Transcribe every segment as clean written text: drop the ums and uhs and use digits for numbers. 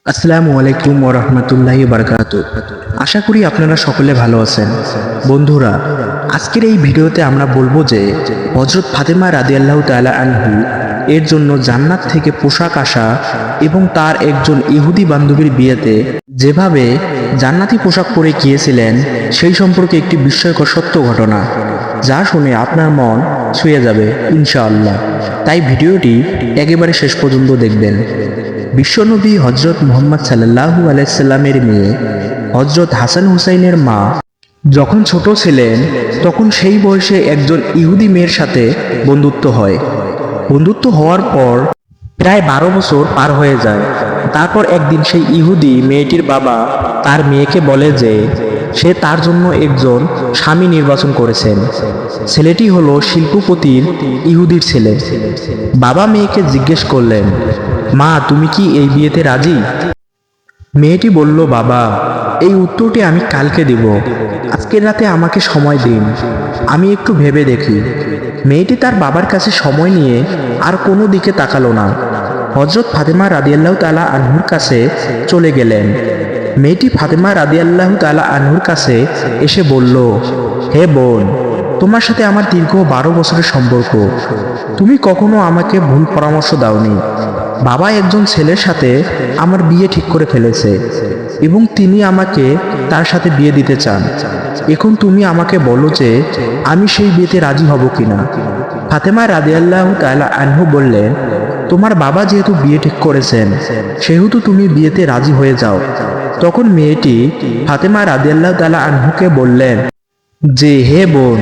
আসসালামু আলাইকুম ওয়া রাহমাতুল্লাহি ওয়া বারাকাতুহু। আশা করি আপনারা সকলে ভালো আছেন। বন্ধুরা, আজকের এই ভিডিওতে আমরা বলবো যে হযরত ফাতেমা রাদিয়াল্লাহু তাআলা আনহু এর জন্য জান্নাত থেকে পোশাক আসা এবং তার একজন ইহুদি বান্ধবীর বিয়েতে যেভাবে জান্নাতি পোশাক পরে গিয়েছিলেন সেই সম্পর্কে একটি বিস্ময়কর সত্য ঘটনা, যা শুনে আপনার মন ছুঁয়ে যাবে ইনশাআল্লাহ। তাই ভিডিওটি একেবারে শেষ পর্যন্ত দেখবেন। বিশ্বনবী হযরত মুহাম্মদ সাল্লাল্লাহু আলাইহি সাল্লামের মেয়ে হযরত হাসান হুসাইনের মা যখন ছোট ছিলেন তখন সেই বয়সে একজন ইহুদি মেয়ের সাথে বন্ধুত্ব হয়। বন্ধুত্ব হওয়ার পর প্রায় 12 বছর পার হয়ে যায়। তারপর একদিন সেই ইহুদি মেয়েটির বাবা তার মেয়েকে বলে যে সে তার জন্য একজন স্বামী নির্বাচন করেছেন। ছেলেটি হলো শিল্পপতির ইহুদির ছেলে। বাবা মেয়েকে জিজ্ঞেস করলেন, মা, তুমি কি এই বিয়েতে রাজি? মেয়েটি বলল, বাবা, এই উত্তরটি আমি কালকে দিব, আজকের রাতে আমাকে সময় দিন, আমি একটু ভেবে দেখি। মেয়েটি তার বাবার কাছে সময় নিয়ে আর কোনো দিকে তাকালো না। হযরত ফাতেমা রাদিয়াল্লাহু তাআলা আনহুর কাছে চলে গেলেন। মেয়েটি ফাতেমা রাদিয়াল্লাহু তাআলা আনহুর কাছে এসে বলল, হে বোন, তোমার সাথে আমার দীর্ঘ 12 বছরের সম্পর্ক, তুমি কখনো আমাকে ভুল পরামর্শ দাওনি। বাবা একজন ছেলের সাথে আমার বিয়ে ঠিক করে ফেলেছে এবং তিনি আমাকে তার সাথে বিয়ে দিতে চান। এখন তুমি আমাকে বলো যে আমি সেই বিয়েতে রাজি হব কিনা। ফাতেমা রাদিয়াল্লাহু তাআলা আনহু বললেন, তোমার বাবা যেহেতু বিয়ে ঠিক করেছেন সেহেতু তুমি বিয়েতে রাজি হয়ে যাও। তখন মেয়েটি ফাতেমা রাদিয়াল্লাহু তাআলা আনহুকে বললেন যে, হে বোন,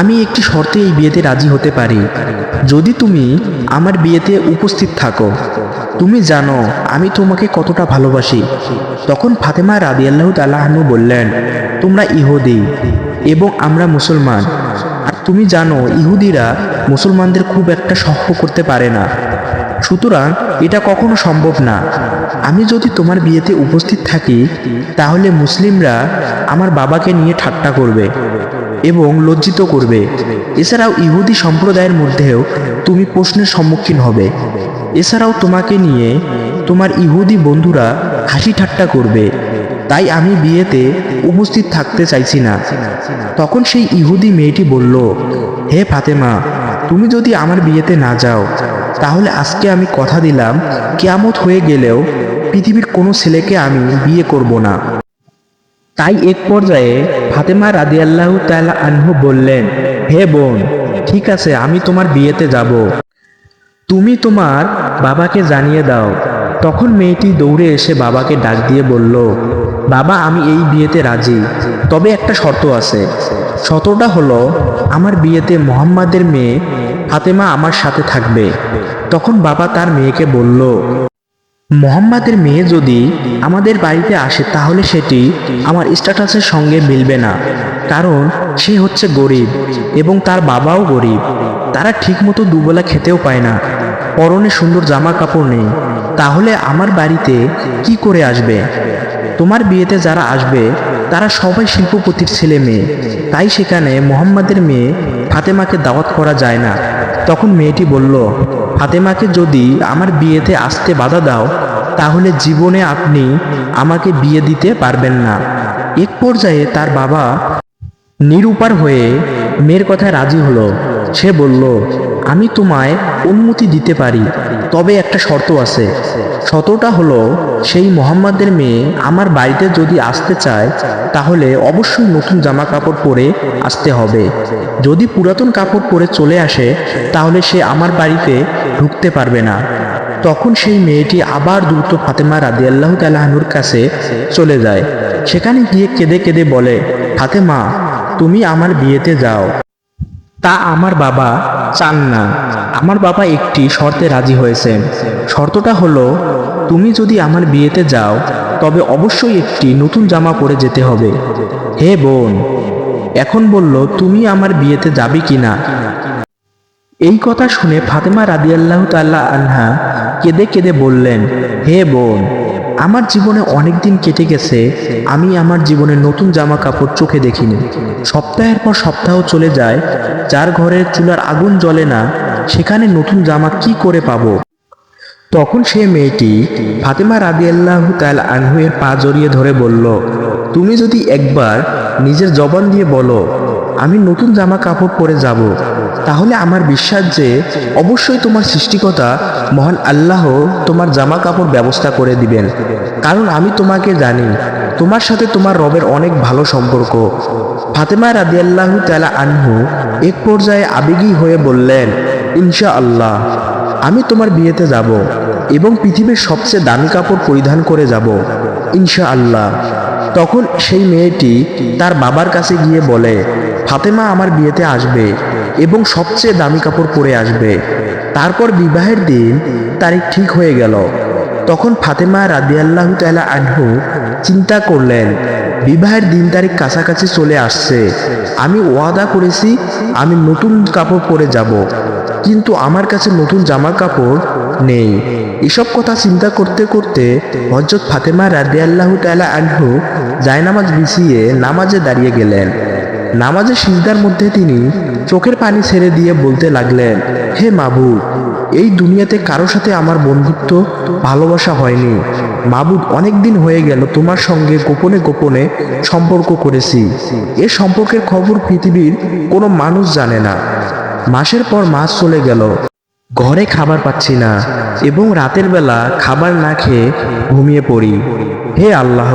আমি একটি শর্তে এই বিয়েতে রাজি হতে পারি, যদি তুমি আমার বিয়েতে উপস্থিত থাকো। তুমি জানো আমি তোমাকে কতটা ভালোবাসি। তখন ফাতেমা রাদিয়াল্লাহু তাআলা আনহু বললেন, তোমরা ইহুদি এবং আমরা মুসলমান, আর তুমি জানো ইহুদিরা মুসলমানদের খুব একটা সহ্য করতে পারে না, সুতরাং এটা কখনো সম্ভব না। আমি যদি তোমার বিয়েতে উপস্থিত থাকি তাহলে মুসলিমরা আমার বাবাকে নিয়ে ঠাট্টা করবে এবং লজ্জিত করবে। এছাড়াও ইহুদি সম্প্রদায়ের মধ্যেও তুমি প্রশ্নের সম্মুখীন হবে। এছাড়াও তোমাকে নিয়ে তোমার ইহুদি বন্ধুরা হাসি ঠাট্টা করবে। তাই আমি বিয়েতে উপস্থিত থাকতে চাইছি না। তখন সেই ইহুদি মেয়েটি বলল, হে ফাতেমা, তুমি যদি আমার বিয়েতে না যাও তাহলে আজকে আমি কথা দিলাম কিয়ামত হয়ে গেলেও পৃথিবীর কোনো ছেলেকে আমি বিয়ে করব না। তাই এক পর্যায়ে ফাতেমা রাদিয়াল্লাহু তাআলা আনহু বললেন, হে বোন, ঠিক আছে, আমি তোমার বিয়েতে যাব, তুমি তোমার বাবাকে জানিয়ে দাও। তখন মেয়েটি দৌড়ে এসে বাবাকে ডাক দিয়ে বলল, বাবা, আমি এই বিয়েতে রাজি, তবে একটা শর্ত আছে। শর্তটা হলো আমার বিয়েতে মুহাম্মাদের মেয়ে ফাতেমা আমার সাথে থাকবে। তখন বাবা তার মেয়েকে বলল, মুহাম্মাদের মেয়ে যদি আমাদের বাড়িতে আসে তাহলে সেটি আমার স্ট্যাটাসের সঙ্গে মিলবে না, কারণ সে হচ্ছে গরিব এবং তার বাবাও গরিব। তারা ঠিকমতো দুবেলা খেতেও পায় না, পরনে সুন্দর জামা কাপড় নেই, তাহলে আমার বাড়িতে কি করে আসবে? তোমার বিয়েতে যারা আসবে তারা সবাই শিল্পপতির ছেলে মেয়ে, তাই সেখানে মুহাম্মাদের মেয়ে ফাতেমাকে দাওয়াত করা যায় না। তখন মেয়েটি বলল, ফাতেমাকে যদি আমার বিয়েতে আসতে বাধা দাও তাহলে জীবনে আপনি আমাকে বিয়ে দিতে পারবেন না। এক পর্যায়ে তার বাবা নিরুপার হয়ে মেয়ের কথায় রাজি হলো। সে বলল, আমি তোমায় অনুমতি দিতে পারি, তবে একটা শর্ত আছে। শর্তটা হলো সেই মুহাম্মাদের মেয়ে আমার বাড়িতে যদি আসতে চায় তাহলে অবশ্যই নতুন জামা কাপড় পরে আসতে হবে। যদি পুরাতন কাপড় পরে চলে আসে তাহলে সে আমার বাড়িতে ঢুকতে পারবে না। তখন সেই মেয়েটি আবার দ্রুত ফাতেমা রাদিয়াল্লাহু তাআলা আনহুর কাছে চলে যায়। সেখানে গিয়ে কেঁদে কেঁদে বলে, ফাতেমা, তুমি আমার বিয়েতে যাও। তা আমার বাবা চান না। আমার বাবা একটি শর্তে রাজি হয়েছেন। শর্তটা হলো তুমি যদি আমার বিয়েতে যাও তবে অবশ্যই একটি নতুন জামা পরে যেতে হবে। হে বোন, এখন বলল তুমি আমার বিয়েতে যাবে কিনা? এই কথা শুনে ফাতেমা রাদিয়াল্লাহু তাআলা আনহা কেঁদে কেঁদে বললেন, হে বোন, আমার জীবনে অনেক দিন কেটে গেছে, আমি আমার জীবনে নতুন জামা কাপড় চোখে দেখিনি। সপ্তাহের পর সপ্তাহ চলে যায়, যার ঘরের চুলার আগুন জ্বলে না সেখানে নতুন জামা কি করে পাবো? তখন সে মেয়েটি ফাতেমা রাদিয়াল্লাহু তাআলা আনহু এর পা জড়িয়ে ধরে বলল, তুমি যদি একবার নিজের জবান দিয়ে বলো আমি নতুন জামা কাপড় পরে যাব, তাহলে আমার বিশ্বাস যে অবশ্যই তোমার সৃষ্টিকর্তা মহান আল্লাহ তোমার জামা কাপড় ব্যবস্থা করে দিবেন, কারণ আমি তোমাকে জানি তোমার সাথে তোমার রবের অনেক ভালো সম্পর্ক। ফাতেমা রাদিয়াল্লাহু তাআলা আনহু এক পর্যায়ে আবেগী হয়ে বললেন, ইনশাআল্লাহ আমি তোমার বিয়েতে যাব এবং পৃথিবীর সবচেয়ে দামি কাপড় পরিধান করে যাব, ইনশাআল্লাহ। তখন সেই মেয়েটি তার বাবার কাছে গিয়ে বলে, ফাতেমা আমার বিয়েতে আসবে এবং সবচেয়ে দামি কাপড় পরে আসবে। তারপর বিবাহের দিন তারিখ ঠিক হয়ে গেল। তখন ফাতেমা রাদিয়াল্লাহু তাআলা আনহু চিন্তা করলেন, বিবাহের দিন তারিখ কাছাকাছি চলে আসছে, আমি ওয়াদা করেছি আমি নতুন কাপড় পরে যাব, কিন্তু আমার কাছে নতুন জামা কাপড় নেই। এসব কথা চিন্তা করতে করতে হযরত ফাতেমা রাদিয়াল্লাহু তাআলা আনহু জায়নামাজ বিছিয়ে নামাজে দাঁড়িয়ে গেলেন। নামাজের সিজদার মধ্যে তিনি চোখের পানি ছেড়ে দিয়ে বলতে লাগলেন, হে মাবুদ, এই দুনিয়াতে কারো সাথে আমার বন্ধুত্ব ভালোবাসা হয়নি। মাবুদ, অনেক দিন হয়ে গেল তোমার সঙ্গে গোপনে গোপনে সম্পর্ক করেছি। এ সম্পর্কের খবর পৃথিবীর কোনো মানুষ জানে না। মাসের পর মাস চলে গেল, ঘরে খাবার পাচ্ছি না এবং রাতের বেলা খাবার না খেয়ে ঘুমিয়ে পড়ি। হে আল্লাহ,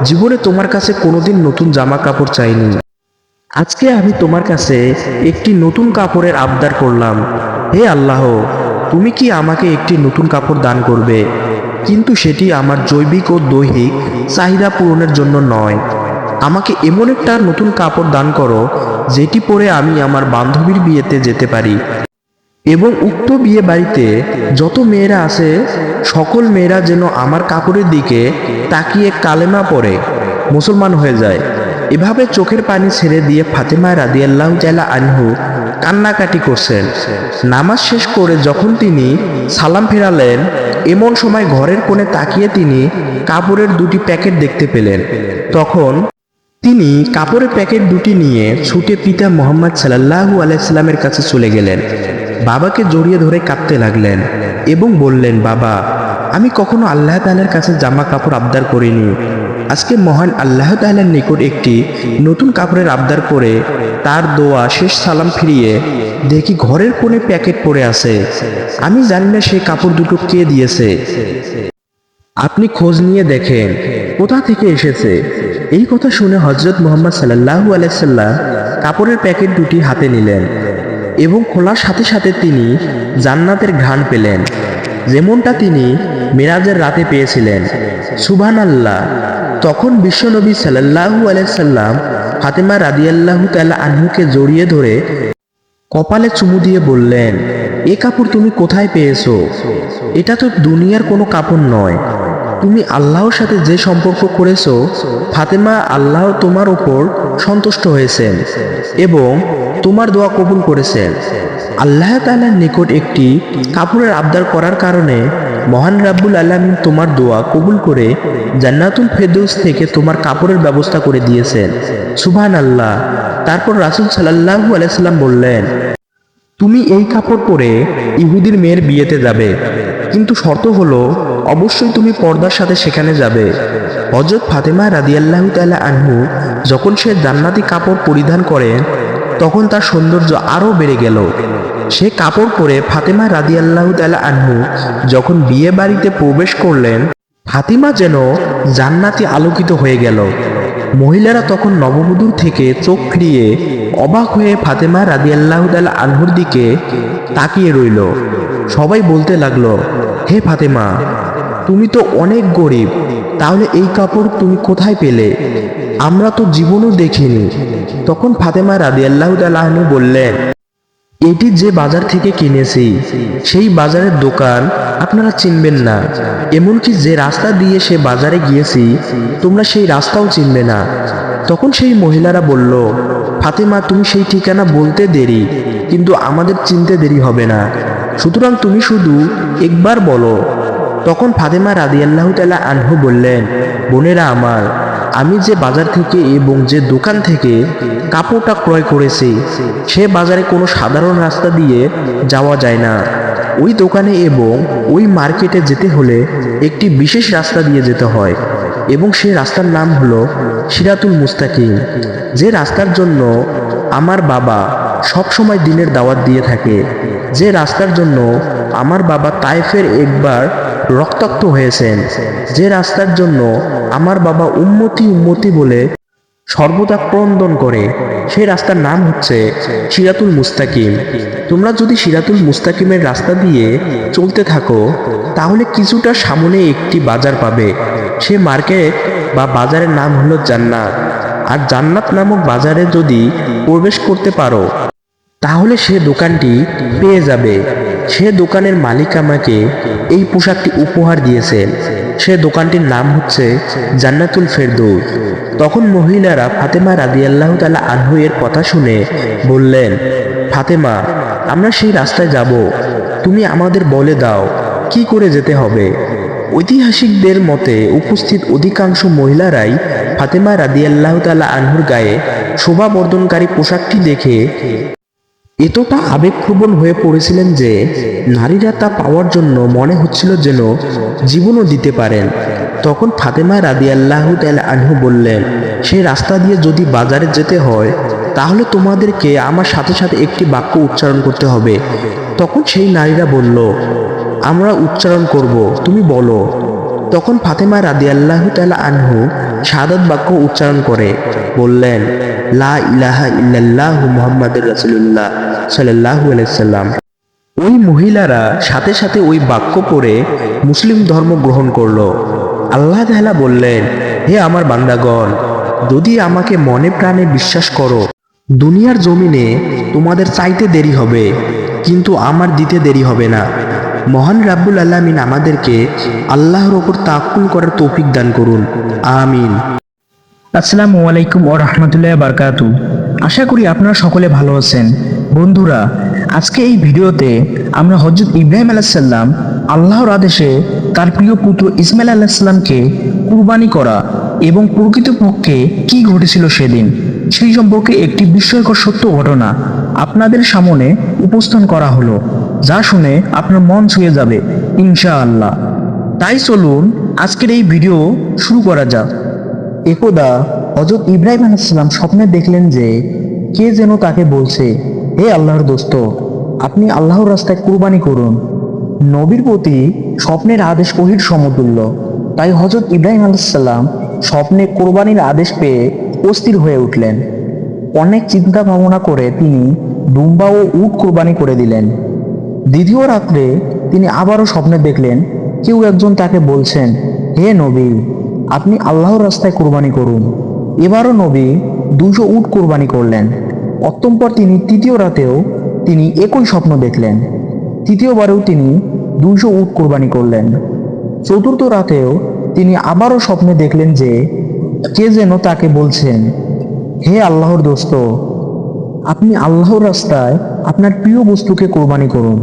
জীবনে তোমার কাছে কোনোদিন নতুন জামা কাপড় চাইনি, আজকে আমি তোমার কাছে একটি নতুন কাপড়ের আবদার করলাম। হে আল্লাহ, তুমি কি আমাকে একটি নতুন কাপড় দান করবে, কিন্তু সেটি আমার জৈবিক ও দৈহিক চাহিদা পূরণের জন্য নয়। আমাকে এমন একটা নতুন কাপড় দান করো যেটি পরে আমি আমার বান্ধবীর বিয়েতে যেতে পারি এবং উক্ত বিয়ে বাড়িতে যত মেয়েরা আছে সকল মেয়েরা যেন আমার কাপড়ের দিকে তাকিয়ে কালেমা পড়ে মুসলমান হয়ে যায়। এভাবে চোখের পানি ছেড়ে দিয়ে ফাতেমা রাদিয়াল্লাহু তাআলা আনহু কান্নাকাটি করছেন। নামাজ শেষ করে যখন তিনি সালাম ফেরালেন, এমন সময় ঘরের কোণে তাকিয়ে তিনি কাপড়ের দুটি প্যাকেট দেখতে পেলেন। তখন তিনি কাপড়ের প্যাকেট দুটি নিয়ে ছুটে পিতা মুহাম্মদ সাল্লাল্লাহু আলাইহি সাল্লামের কাছে চলে গেলেন। বাবাকে জড়িয়ে ধরে কাঁদতে লাগলেন এবং বললেন, বাবা, আমি কখনো আল্লাহ তাআলার কাছে জামা কাপড় আবদার করিনি। আজকে মহান আল্লাহ তাআলার নিকট একটি নতুন কাপড়ের আবদার করে তার দোয়া শেষ সালাম ফিরিয়ে দেখি ঘরের কোণে প্যাকেট পড়ে আছে। আমি জানি না সেই কাপড় দুটো কে দিয়েছে। আপনি খোঁজ নিয়ে দেখেন কোথা থেকে এসেছে। এই কথা শুনে হযরত মুহাম্মদ সাল্লাল্লাহু আলাইহি সাল্লাম কাপড়ের প্যাকেট দুটি হাতে নিলেন এবং খোলার সাথে সাথে তিনি জান্নাতের ঘ্রাণ পেলেন, যেমনটা তিনি মেরাজের রাতে পেয়েছিলেন। সুবহানাল্লাহ। তখন বিশ্বনবী সাল্লাল্লাহু আলাইহি সাল্লাম ফাতেমা রাদিয়াল্লাহু তাআলা আনহুকে জড়িয়ে ধরে কপালে চুমু দিয়ে বললেন, এ কাপড় তুমি কোথায় পেয়েছো? এটা তো দুনিয়ার কোনো কাপড় নয়। তুমি আল্লাহর সাথে যে সম্পর্ক করেছো, ফাতেমা, আল্লাহ তোমার উপর সন্তুষ্ট হয়েছেন এবং তোমার দোয়া কবুল করেছেন। আল্লাহ তাআলার নিকট একটি কাপড়ের আবদার করার কারণে মহান রাব্বুল আলামিন তোমার দোয়া কবুল করে জান্নাতুল ফেরদৌস থেকে তোমার কাপড়ের ব্যবস্থা করে দিয়েছেন। সুবহানাল্লাহ। তারপর রাসূল সাল্লাল্লাহু আলাইহি সাল্লাম বললেন, তুমি এই কাপড় পরে ইহুদির মেয়ের বিয়েতে যাবে, কিন্তু শর্ত হলো অবশ্যই তুমি পর্দার সাথে সেখানে যাবে। হযরত ফাতেমা রাদিয়াল্লাহু তাআলা আনহু যখন সে জান্নাতি কাপড় পরিধান করেন, তখন তার সৌন্দর্য আরও বেড়ে গেল। সে কাপড় পরে ফাতেমা রাদিয়াল্লাহু তাআলা আনহু যখন বিয়ে বাড়িতে প্রবেশ করলেন, ফাতিমা যেন জান্নাতি আলোকিত হয়ে গেল। মহিলারা তখন নববধূর থেকে চোখ ফিরিয়ে অবাক হয়ে ফাতেমা রাদিয়াল্লাহু তাআলা আনহুর দিকে তাকিয়ে রইল। সবাই বলতে লাগলো, হে ফাতেমা, তুমি তো অনেক গরিব, তাহলে এই কাপড় তুমি কোথায় পেলে? আমরা তো জীবনও দেখিনি। তখন ফাতেমা রাদিয়াল্লাহু তাআলা আনহু বললেন, এটি যে বাজার থেকে কিনেছি সেই বাজারের দোকান আপনারা চিনবেন না, এমনকি যে রাস্তা দিয়ে সে বাজারে গিয়েছি তোমরা সেই রাস্তাও চিনবে না। তখন সেই মহিলারা বলল, ফাতেমা, তুমি সেই ঠিকানা বলতে দেরি, কিন্তু আমাদের চিনতে দেরি হবে না, সুতরাং তুমি শুধু একবার বলো। তখন ফাতেমা রাদিয়াল্লাহু তাআলা আনহু বললেন, বোনেরা আমার, আমি যে বাজার থেকে এবং যে দোকান থেকে কাপড়টা ক্রয় করেছি সে বাজারে কোনো সাধারণ রাস্তা দিয়ে যাওয়া যায় না। ওই দোকানে এবং ওই মার্কেটে যেতে হলে একটি বিশেষ রাস্তা দিয়ে যেতে হয় এবং সেই রাস্তার নাম হলো সিরাতুল মুস্তাকিম, যে রাস্তার জন্য আমার বাবা সব সময় দিনের দাওয়াত দিয়ে থাকে, যে রাস্তার জন্য আমার বাবা তায়েফের একবার রক্তাক্ত হয়েছেন, যে রাস্তার জন্য আমার বাবা উম্মতি উম্মতি বলে সর্বদা ক্রন্দন করে, সেই রাস্তার নাম হচ্ছে সিরাতুল মুস্তাকিম। তোমরা যদি সিরাতুল মুস্তাকিমের রাস্তা দিয়ে চলতে থাকো তাহলে কিছুটা সামনে একটি বাজার পাবে। সে মার্কেট বা বাজারের নাম হলো জান্নাত। আর জান্নাত নামক বাজারে যদি প্রবেশ করতে পারো তাহলে সে দোকানটি পেয়ে যাবে। সে দোকানের মালিক আমাকে এই পোশাকটি উপহার দিয়েছেন। সে দোকানটির নাম হচ্ছে জান্নাতুল ফেরদৌস। তখন মহিলারা ফাতেমা রাদিয়াল্লাহু তাআলা আনহু এর কথা শুনে বললেন, ফাতেমা, আমরা সেই রাস্তায় যাব, তুমি আমাদের বলে দাও কি করে যেতে হবে। ঐতিহাসিকদের মতে উপস্থিত অধিকাংশ মহিলারাই ফাতেমা রাদিয়াল্লাহু তাআলা আনহুর গায়ে শোভাবর্ধনকারী পোশাকটি দেখে এতটা আবেগপ্রবণ হয়ে পড়েছিলেন যে নারীরা তা পাওয়ার জন্য মনে হচ্ছিল যেন জীবনও দিতে পারেন। তখন ফাতেমা রাদিয়াল্লাহু তাআলা আনহু বললেন, সেই রাস্তা দিয়ে যদি বাজারে যেতে হয় তাহলে তোমাদেরকে আমার সাথে সাথে একটি বাক্য উচ্চারণ করতে হবে। তখন সেই নারীরা বলল, আমরা উচ্চারণ করব, তুমি বলো। তখন ফাতেমা রাদিয়াল্লাহু তাআলা আনহু শাহাদাত বাক্য উচ্চারণ করে বললেন, লা ইলাহা ইল্লাল্লাহু মুহাম্মাদুর রাসূলুল্লাহ সাল্লাল্লাহু আলাইহি সাল্লাম। ওই মহিলারা সাথে সাথে ওই বাক্য পড়ে মুসলিম ধর্ম গ্রহণ করলো। আল্লাহ তাআলা বললেন, হে আমার বান্দাগণ, যদি আমাকে মনে প্রাণে বিশ্বাস করো, দুনিয়ার জমিনে তোমাদের চাইতে দেরি হবে কিন্তু আমার দিতে দেরি হবে না। মহান রাব্বুল আলামিন আমাদেরকে আল্লাহর ওপর তাওয়াক্কুল করার তৌফিক দান করুন, আমিন। আসসালামু আলাইকুম ওয়া রাহমাতুল্লাহি ওয়া বারাকাতুহু। আশা করি আপনারা সকলে ভালো আছেন। বন্ধুরা, আজকে এই ভিডিওতে আমরা হযরত ইব্রাহিম আলাইহিস সালাম আল্লাহর আদেশে তার প্রিয় পুত্র ইসমাইল আলাইহিস সালামকে কুরবানি করা এবং প্রকৃতপক্ষে কি ঘটেছিল সেদিন সেই সম্পর্কে একটি বিস্ময়কর সত্য ঘটনা আপনাদের সামনে উপস্থাপন করা হলো, যা শুনে আপনার মন ছুঁয়ে যাবে ইনশাআল্লাহ। তাই চলুন আজকের এই ভিডিও শুরু করা যাক। একদা হযরত ইব্রাহিম আলাইহিস সালাম স্বপ্নে দেখলেন যে কে যেন তাকে বলছে, হে আল্লাহর দোস্ত, আপনি আল্লাহর রাস্তায় কুরবানি করুন। নবীর প্রতি স্বপ্নের আদেশ ওহীর সমতুল্য। তাই হযরত ইব্রাহিম আলাইহিস সালাম স্বপ্নে কোরবানির আদেশ পেয়ে অস্থির হয়ে উঠলেন। অনেক চিন্তা ভাবনা করে তিনি দুম্বা ও উট কোরবানি করে দিলেন। দ্বিতীয় রাত্রে তিনি আবারও স্বপ্নে দেখলেন কেউ একজন তাকে বলছেন, হে নবী, আপনি আল্লাহর রাস্তায় কোরবানি করুন। এবারও নবী 200 উট কোরবানি করলেন। অতঃপর তিনি তৃতীয় রাতেও তিনি একই স্বপ্ন দেখলেন। তৃতীয়বারেও তিনি 200 উট কোরবানি করলেন। চতুর্থ রাতেও তিনি আবারও স্বপ্নে দেখলেন যে কে যেন তাকে বলছেন, হে আল্লাহর দোস্ত, আপনি আল্লাহর রাস্তায় আপনার প্রিয় বস্তুকে কোরবানি করুন।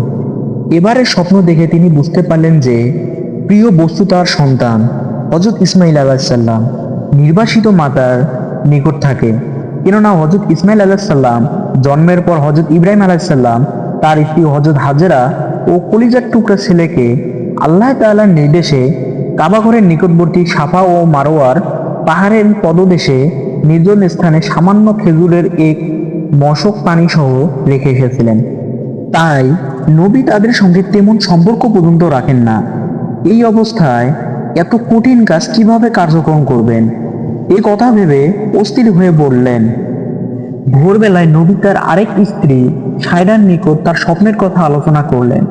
এবারের স্বপ্ন দেখে তিনি বুঝতে পারলেন যে প্রিয় বস্তু তার সন্তান হযরত ইসমাইল আলাইহিস সালাম নির্বাসিত মাতার নিকট থাকে। কেননা হযরত ইসমাইল আলাইহিস সালাম জন্মের পর হযরত ইব্রাহিম আলাইহিস সালাম তার স্ত্রী হযরত হাজেরা ও কলিজার টুকরা ছেলেকে আল্লাহ তাআলার নির্দেশে কাবাঘরের নিকটবর্তী সাফা ও মারওয়ার পাহাড়ের পদদেশে নির্জন স্থানে সামান্য খেজুরের এক মশক পানি সহ রেখে এসেছিলেন। তাই নবী তাদের সঙ্গে তেমন সম্পর্ক পর্যন্ত রাখেন না। এই অবস্থায় এত কঠিন কাজ কিভাবে কার্যক্রম করবেন, এ কথা ভেবে অস্থির হয়ে পড়লেন। ভোরবেলায় নবী তার আরেক স্ত্রী সায়রার নিকট তার স্বপ্নের কথা আলোচনা করলেন।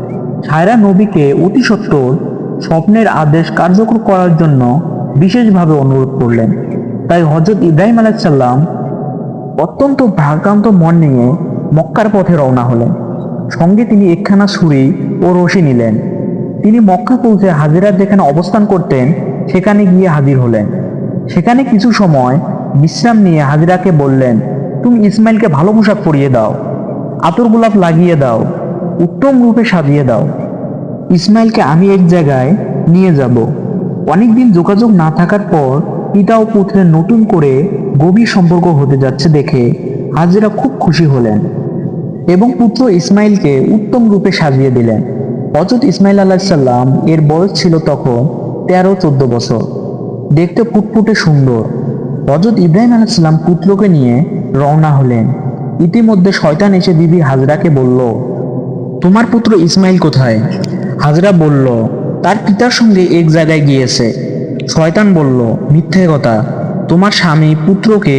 সায়রা নবীকে অতি সত্বর স্বপ্নের আদেশ কার্যকর করার জন্য বিশেষভাবে অনুরোধ করলেন। তাই হযরত ইব্রাহিম আলাইহিস সালাম অত্যন্ত ভারাক্রান্ত মন নিয়ে মক্কার পথে রওনা হলেন। সঙ্গে তিনি একখানা ছুরি ও রশি নিলেন। তিনি মক্কা পৌঁছে হাজেরা যেখানে অবস্থান করতেন সেখানে গিয়ে হাজির হলেন। সেখানে কিছু সময় বিশ্রাম নিয়ে হাজেরাকে বললেন, তুমি ইসমাইলকে ভালো পোশাক পরিয়ে দাও, আতর গোলাপ লাগিয়ে দাও, উত্তম রূপে সাজিয়ে দাও। ইসমাইলকে আমি এক জায়গায় নিয়ে যাব। অনেকদিন যোগাযোগ না থাকার পর পিতা ও পুত্রের নতুন করে গভীর সম্পর্ক হতে যাচ্ছে দেখে হাজেরা খুব খুশি হলেন এবং পুত্র ইসমাইলকে উত্তম রূপে সাজিয়ে দিলেন। হযরত ইসমাইল আলাইহিসসালাম এর বয়স ছিল তখন 13-14 বছর। দেখতে ফুটফুটে সুন্দর। হযরত ইব্রাহিম আলাইহিসসালাম পুত্রকে নিয়ে রওনা হলেন। ইতিমধ্যে শয়তান এসে বিবি হাজরাকে বলল, তোমার পুত্র ইসমাইল কোথায়? হাজরা বলল, তার পিতার সঙ্গে এক জায়গায় গিয়েছে। শয়তান বলল, মিথ্যে কথা, তোমার স্বামী পুত্রকে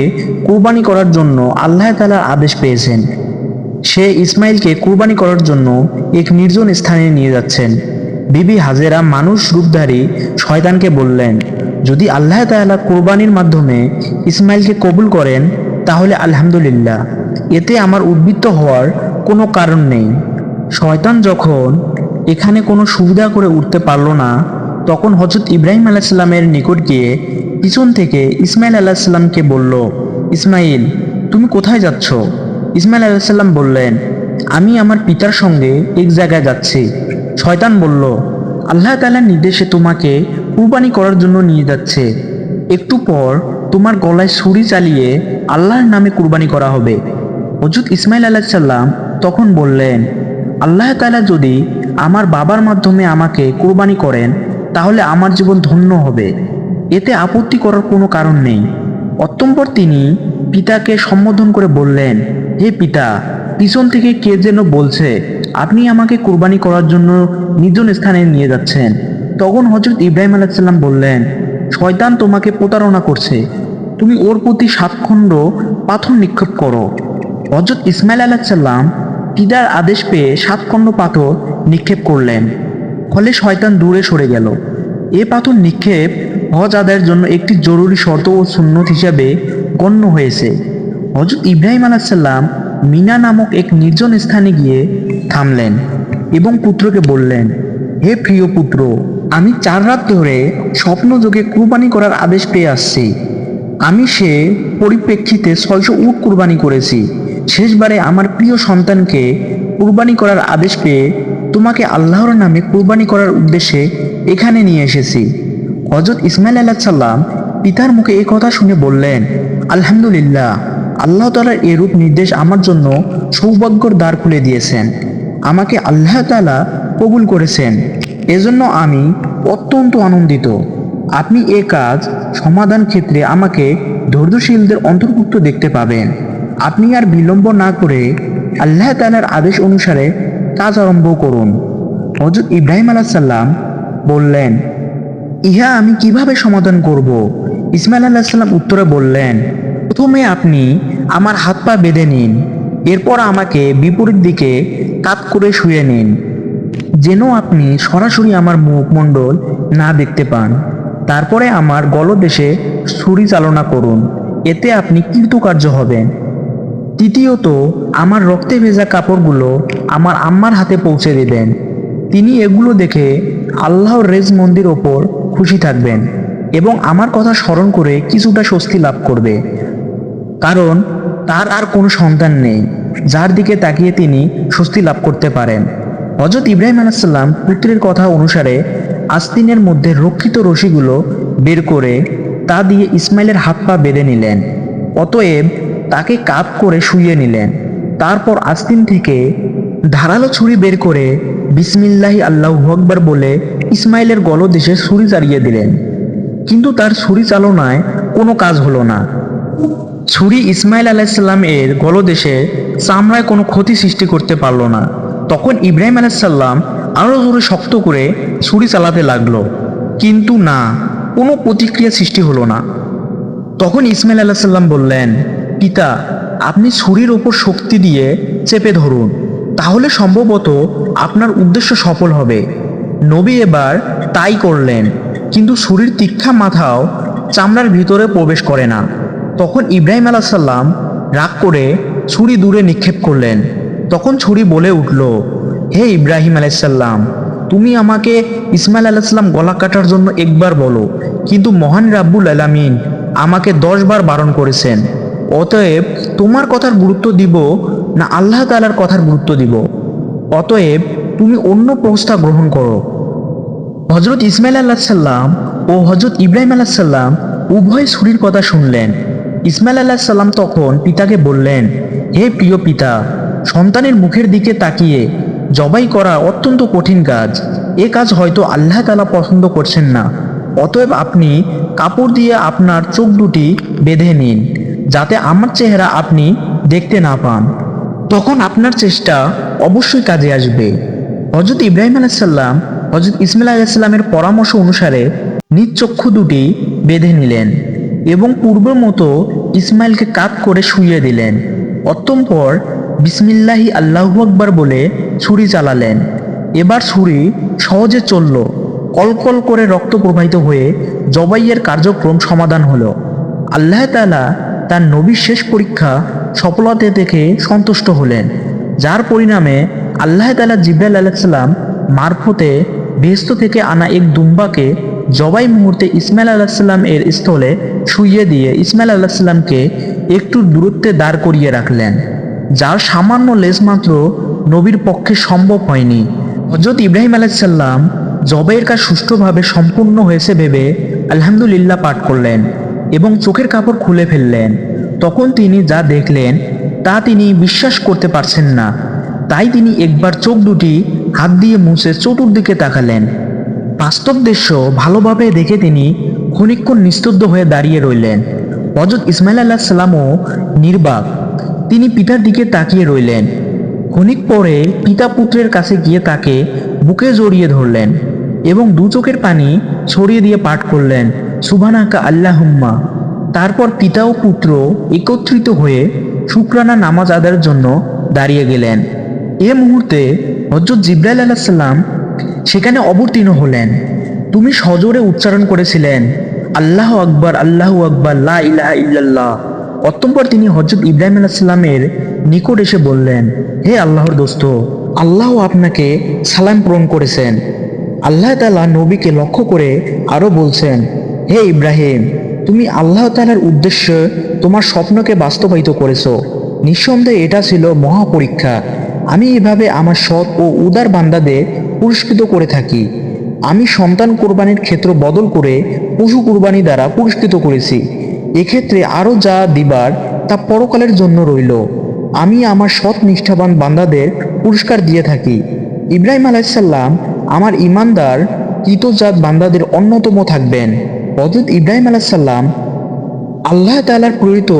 কুরবানি করার জন্য আল্লাহ তাআলার আদেশ পেয়েছেন। সে ইসমাইলকে কুরবানি করার জন্য এক নির্জন স্থানে নিয়ে যাচ্ছেন। বিবি হাজেরা মানুষ রূপধারী শয়তানকে বললেন, যদি আল্লাহ তাআলা কুরবানির মাধ্যমে ইসমাইলকে কবুল করেন তাহলে আলহামদুলিল্লাহ, এতে আমার উদ্বৃত্ত হওয়ার কোনো কারণ নেই। শয়তান যখন এখানে কোনো সুবিধা করে উঠতে পারল না, তখন হযরত ইব্রাহিম আলাইহিসসালামের নিকট গিয়ে পিছন থেকে ইসমাইল আলাইহিসসালামকে বলল, ইসমাইল, তুমি কোথায় যাচ্ছ? ইসমাইল আলাইহিসসালাম বললেন, আমি আমার পিতার সঙ্গে এক জায়গায় যাচ্ছি। শয়তান বলল, আল্লাহ তাআলার নির্দেশে তোমাকে কুরবানি করার জন্য নিয়ে যাচ্ছে। একটু পর তোমার গলায় ছুরি চালিয়ে আল্লাহর নামে কুরবানি করা হবে। হযরত ইসমাইল আলাইহিসসালাম তখন বললেন, আল্লাহ তাআলা যদি আমার বাবার মাধ্যমে আমাকে কুরবানি করেন তাহলে আমার জীবন ধন্য হবে, এতে আপত্তি করার কোনো কারণ নেই। অতঃপর তিনি পিতাকে সম্বোধন করে বললেন, হে পিতা, পিছন থেকে কে যেন বলছে আপনি আমাকে কুরবানি করার জন্য নির্জন স্থানে নিয়ে যাচ্ছেন। তখন হযরত ইব্রাহিম আলাইহিসসালাম বললেন, শয়তান তোমাকে প্রতারণা করছে, তুমি ওর প্রতি 7 খণ্ড পাথর নিক্ষেপ করো। হযরত ইসমাইল আলাইহিসসালাম পিতার আদেশ পেয়ে 7 খণ্ড পাথর নিক্ষেপ করলেন। ফলে শয়তান দূরে সরে গেল। এ পাথর নিক্ষেপ হজ আদায়ের জন্য একটি জরুরি শর্ত ও সুন্নত হিসাবে গণ্য হয়েছে। হযরত ইব্রাহিম আলাইহিসসালাম মিনা নামক এক নির্জন স্থানে গিয়ে থামলেন এবং পুত্রকে বললেন, হে প্রিয় পুত্র, আমি 4 রাত ধরে স্বপ্নযোগে কুরবানি করার আদেশ পেয়ে আসছি। আমি সে পরিপ্রেক্ষিতে 600 উট কুরবানি করেছি। শেষবারে আমার প্রিয় সন্তানকে কুরবানি করার আদেশ পেয়ে তোমাকে আল্লাহর নামে কুরবানি করার উদ্দেশ্যে এখানে নিয়ে এসেছি। হযরত ইসমাইল আলাইহিসসালাম পিতার মুখে এই কথা শুনে বললেন, আলহামদুলিল্লাহ, আল্লাহ তাআলার এরূপ নির্দেশ আমার জন্য সৌভাগ্যের দ্বার খুলে দিয়েছেন। আমাকে আল্লাহ তাআলা কবুল করেছেন, এজন্য আমি অত্যন্ত আনন্দিত। আপনি এ কাজ সমাধান ক্ষেত্রে আমাকে ধৈর্যশীলদের অন্তর্ভুক্ত দেখতে পাবেন। আপনি আর বিলম্ব না করে আল্লাহ তাআলার আদেশ অনুসারে কাজ আরম্ভ করুন। হযরত ইব্রাহিম আলাইহিসসালাম বললেন, ইহা আমি কিভাবে সমাধান করব? ইসমাইল আলাইহিসসালাম উত্তরে বললেন, প্রথমে আপনি আমার হাত পা বেঁধে নিন, এরপর আমাকে বিপরীত দিকে কাত করে শুয়ে নিন, যেন আপনি সরাসরি আমার মুখমণ্ডল না দেখতে পান। তারপরে আমার গলদেশে ছুরি চালনা করুন, এতে আপনি কৃতকার্য হবেন। তৃতীয়ত, আমার রক্তে ভেজা কাপড়গুলো আমার আম্মার হাতে পৌঁছে দেবেন। তিনি এগুলো দেখে আল্লাহর রেজমন্দির ওপর খুশি থাকবেন এবং আমার কথা স্মরণ করে কিছুটা স্বস্তি লাভ করবে, কারণ তার আর কোনো সন্তান নেই যার দিকে তাকিয়ে তিনি স্বস্তি লাভ করতে পারেন। হযরত ইব্রাহিম আলাইহিসসালাম পুত্রের কথা অনুসারে আস্তিনের মধ্যে রক্ষিত রশিগুলো বের করে তা দিয়ে ইসমাইলের হাত পা বেঁধে নিলেন। অতএব তাকে কাত করে শুইয়ে নিলেন। তারপর আস্তিন থেকে ধারালো ছুরি বের করে বিসমিল্লাহি আল্লাহু আকবার বলে ইসমাইলের গলদেশে ছুরি চালিয়ে দিলেন। কিন্তু তার ছুরি চালনায় কোনো কাজ হলো না। ছুরি ইসমাইল আলাইহিসসালাম এর গলদেশে চামড়ায় কোনো ক্ষতি সৃষ্টি করতে পারল না। তখন ইব্রাহিম আলাইহিসসালাম আরো জোরে শক্ত করে ছুরি চালাতে লাগলো, কিন্তু না, কোনো প্রতিক্রিয়া সৃষ্টি হলো না। তখন ইসমাইল আলাইহিসসালাম বললেন, পিতা, আপনি ছুরির ওপর শক্তি দিয়ে চেপে ধরুন, তাহলে সম্ভবত আপনার উদ্দেশ্য সফল হবে। নবী এবার তাই করলেন, কিন্তু ছুরির তীক্ষ্ণ মাথাও চামড়ার ভিতরে প্রবেশ করে না। তখন ইব্রাহিম আলাইহিসসালাম রাগ করে ছুরি দূরে নিক্ষেপ করলেন। তখন ছুরি বলে উঠল, হে ইব্রাহিম আলাইহিসসালাম, তুমি আমাকে ইসমাইল আলাইহিসসালাম গলা কাটার জন্য একবার বলো, কিন্তু মহান রাব্বুল আলামিন আমাকে 10 বার বারণ করেছেন। অতএব তোমার কথার গুরুত্ব দিব না আল্লাহ তাআলার কথার গুরুত্ব দিব? অতএব তুমি অন্য প্রস্তাব গ্রহণ করো। হযরত ইসমাইল আলাইহিসসালাম ও হযরত ইব্রাহিম আলাইহিসসালাম উভয় ছুরির কথা শুনলেন। ইসমাইল আলাইহিসসালাম তখন পিতাকে বললেন, হে প্রিয় পিতা, সন্তানের মুখের দিকে তাকিয়ে জবাই করা অত্যন্ত কঠিন কাজ। এ কাজ হয়তো আল্লাহ তাআলা পছন্দ করছেন না। অতএব আপনি কাপড় দিয়ে আপনার চোখ দুটি বেঁধে নিন, যাতে আমার চেহারা আপনি দেখতে না পান। তখন আপনার চেষ্টা অবশ্যই কাজে আসবে। হযরত ইব্রাহিম আলাইহিস সালাম হযরত ইসমাঈল আলাইহিস সালামের পরামর্শ অনুসারে নিজ চক্ষু দুটি বেঁধে নিলেন এবং পূর্বের মতো ইসমাইলকে কাত করে শুইয়ে দিলেন। অতঃপর বিসমিল্লাহি আল্লাহু আকবার বলে ছুরি চালালেন। এবার ছুরি সহজে চলল। কলকল করে রক্ত প্রবাহিত হয়ে জবাইয়ের কার্যক্রম সমাধান হলো। আল্লাহ তাআলা তার নবীর শেষ পরীক্ষা সফলতা দেখে সন্তুষ্ট হলেন, যার পরিণামে আল্লাহ তাআলা জিবরাইল আলাইহিস সালাম মারফতে বেহেশত থেকে আনা এক দুম্বাকে জবাই মুহূর্তে ইসমাইল আলাইহিস সালাম এর স্থলে শুইয়ে দিয়ে ইসমাইল আলাইহিস সালামকে একটু দূরত্বে দাঁড় করিয়ে রাখলেন, যার সামান্য লেজ মাত্র নবীর পক্ষে সম্ভব হয়নি। হযরত ইব্রাহিম আলাইহিস সালাম জবাইয়ের কাজ সুষ্ঠুভাবে সম্পূর্ণ হয়েছে ভেবে আলহামদুলিল্লাহ পাঠ করলেন এবং চোখের কাপড় খুলে ফেললেন। তখন তিনি যা দেখলেন তা তিনি বিশ্বাস করতে পারছেন না। তাই তিনি একবার চোখ দুটি হাত দিয়ে মুছে চতুর্দিকে তাকালেন। বাস্তব দৃশ্য ভালোভাবে দেখে তিনি ক্ষণিকক্ষণ নিস্তব্ধ হয়ে দাঁড়িয়ে রইলেন। হযরত ইসমাঈল আলাইহিস সালামও নির্বাক। তিনি পিতার দিকে তাকিয়ে রইলেন। ক্ষণিক পরে পিতা পুত্রের কাছে গিয়ে তাকে বুকে জড়িয়ে ধরলেন এবং দু চোখের পানি ছড়িয়ে দিয়ে পাঠ করলেন, সুবহানাকা আল্লাহুম্মা। তারপর পিতা ও পুত্র একত্রিত হয়ে শুকরানা নামাজ আদায়ের জন্য দাঁড়িয়ে গেলেন। এ মুহূর্তে হযরত জিবরাইল আলাইহিস সালাম সেখানে অবতীর্ণ হলেন। তুমি সজোরে উচ্চারণ করেছিলেন, আল্লাহু আকবার, আল্লাহু আকবার, লা ইলাহা ইল্লাল্লাহ। অতঃপর তিনি হযরত ইব্রাহিম আলাইহিস সালামের নিকট এসে বললেন, হে আল্লাহর দোস্ত, আল্লাহ আপনাকে সালাম প্রেরণ করেছেন। আল্লাহ তাআলা নবীকে লক্ষ্য করে আরো বলছেন, হে ইব্রাহিম, তুমি আল্লাহ তাআলার উদ্দেশ্যে তোমার স্বপ্নকে বাস্তবায়িত করেছো। নিঃসন্দেহে এটা ছিল মহা পরীক্ষা। আমি এভাবে আমার সৎ ও উদার বান্দাদের পুরস্কৃত করে থাকি। আমি সন্তান কোরবানির ক্ষেত্র বদল করে পশু কোরবানি দ্বারা পুরস্কৃত করেছি। এক্ষেত্রে আরও যা দিবার তা পরকালের জন্য রইল। আমি আমার সৎ নিষ্ঠাবান বান্দাদের পুরস্কার দিয়ে থাকি। ইব্রাহিম আলাইহিস সালাম আমার ইমানদার কৃতজাত বান্দাদের অন্যতম থাকবেন। হযরত ইব্রাহিম আলাইহিস সালাম আল্লাহ তাআলার প্রেরিত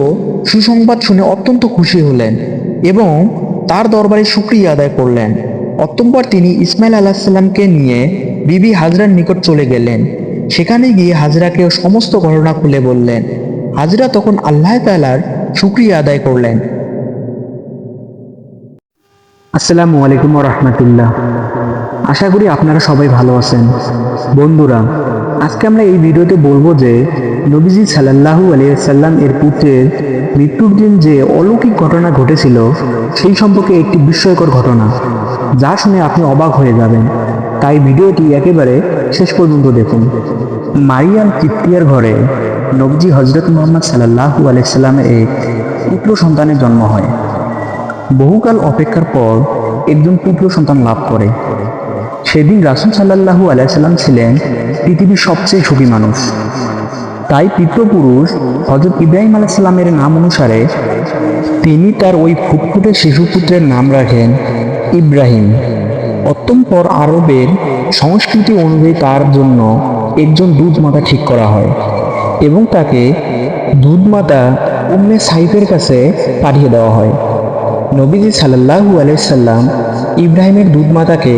সুসংবাদ শুনে অত্যন্ত খুশি হলেন এবং তার দরবারে শুকরিয়া আদায় করলেন। অতঃপর তিনি ইসমাঈল আলাইহিস সালামকে নিয়ে বিবি হাজরার নিকট চলে গেলেন। সেখানে গিয়ে হাজরাকে সমস্ত ঘটনা খুলে বললেন। হাজরা তখন আল্লাহ তাআলার শুকরিয়া আদায় করলেন। আসসালামু আলাইকুম ওয়া রাহমাতুল্লাহ। আশা করি আপনারা সবাই ভালো আছেন। বন্ধুরা, আজকে আমরা এই ভিডিওতে বলবো যে নবীজি সাল্লাল্লাহু আলাইহি ওয়াসাল্লাম এর পুত্রের মৃত্যুর দিন যে অলৌকিক ঘটনা ঘটেছিল সেই সম্পর্কে একটি বিস্ময়কর ঘটনা, যা শুনে আপনি অবাক হয়ে যাবেন। তাই ভিডিওটি একেবারে শেষ পর্যন্ত দেখুন। মারিয়াম কিপ্তিয়ার ঘরে নবীজি হযরত মুহাম্মদ সাল্লাল্লাহু আলাইহি ওয়াসাল্লামের এক পুত্র সন্তানের জন্ম হয়। বহুকাল অপেক্ষার পর একজন পুত্র সন্তান লাভ করে। সেদিন রাসূল সাল্লাল্লাহু আলাইহি ওয়াসাল্লাম ছিলেন পৃথিবীর সবচেয়ে সুখী মানুষ। তাই পিতৃপুরুষ হযরত ইব্রাহিম আলাইহিস সালামের নাম অনুসারে তিনি তার ওই ফুটফুটে শিশুপুত্রের নাম রাখেন ইব্রাহিম। অতঃপর আরবের সংস্কৃতি অনুযায়ী তার জন্য একজন দুধমাতা ঠিক করা হয় এবং তাকে দুধমাতা উম্মে সাইফের কাছে পাঠিয়ে দেওয়া হয়। নবীজি সাল্লাল্লাহু আলাইহি সাল্লাম ইব্রাহিমের দুধমাতাকে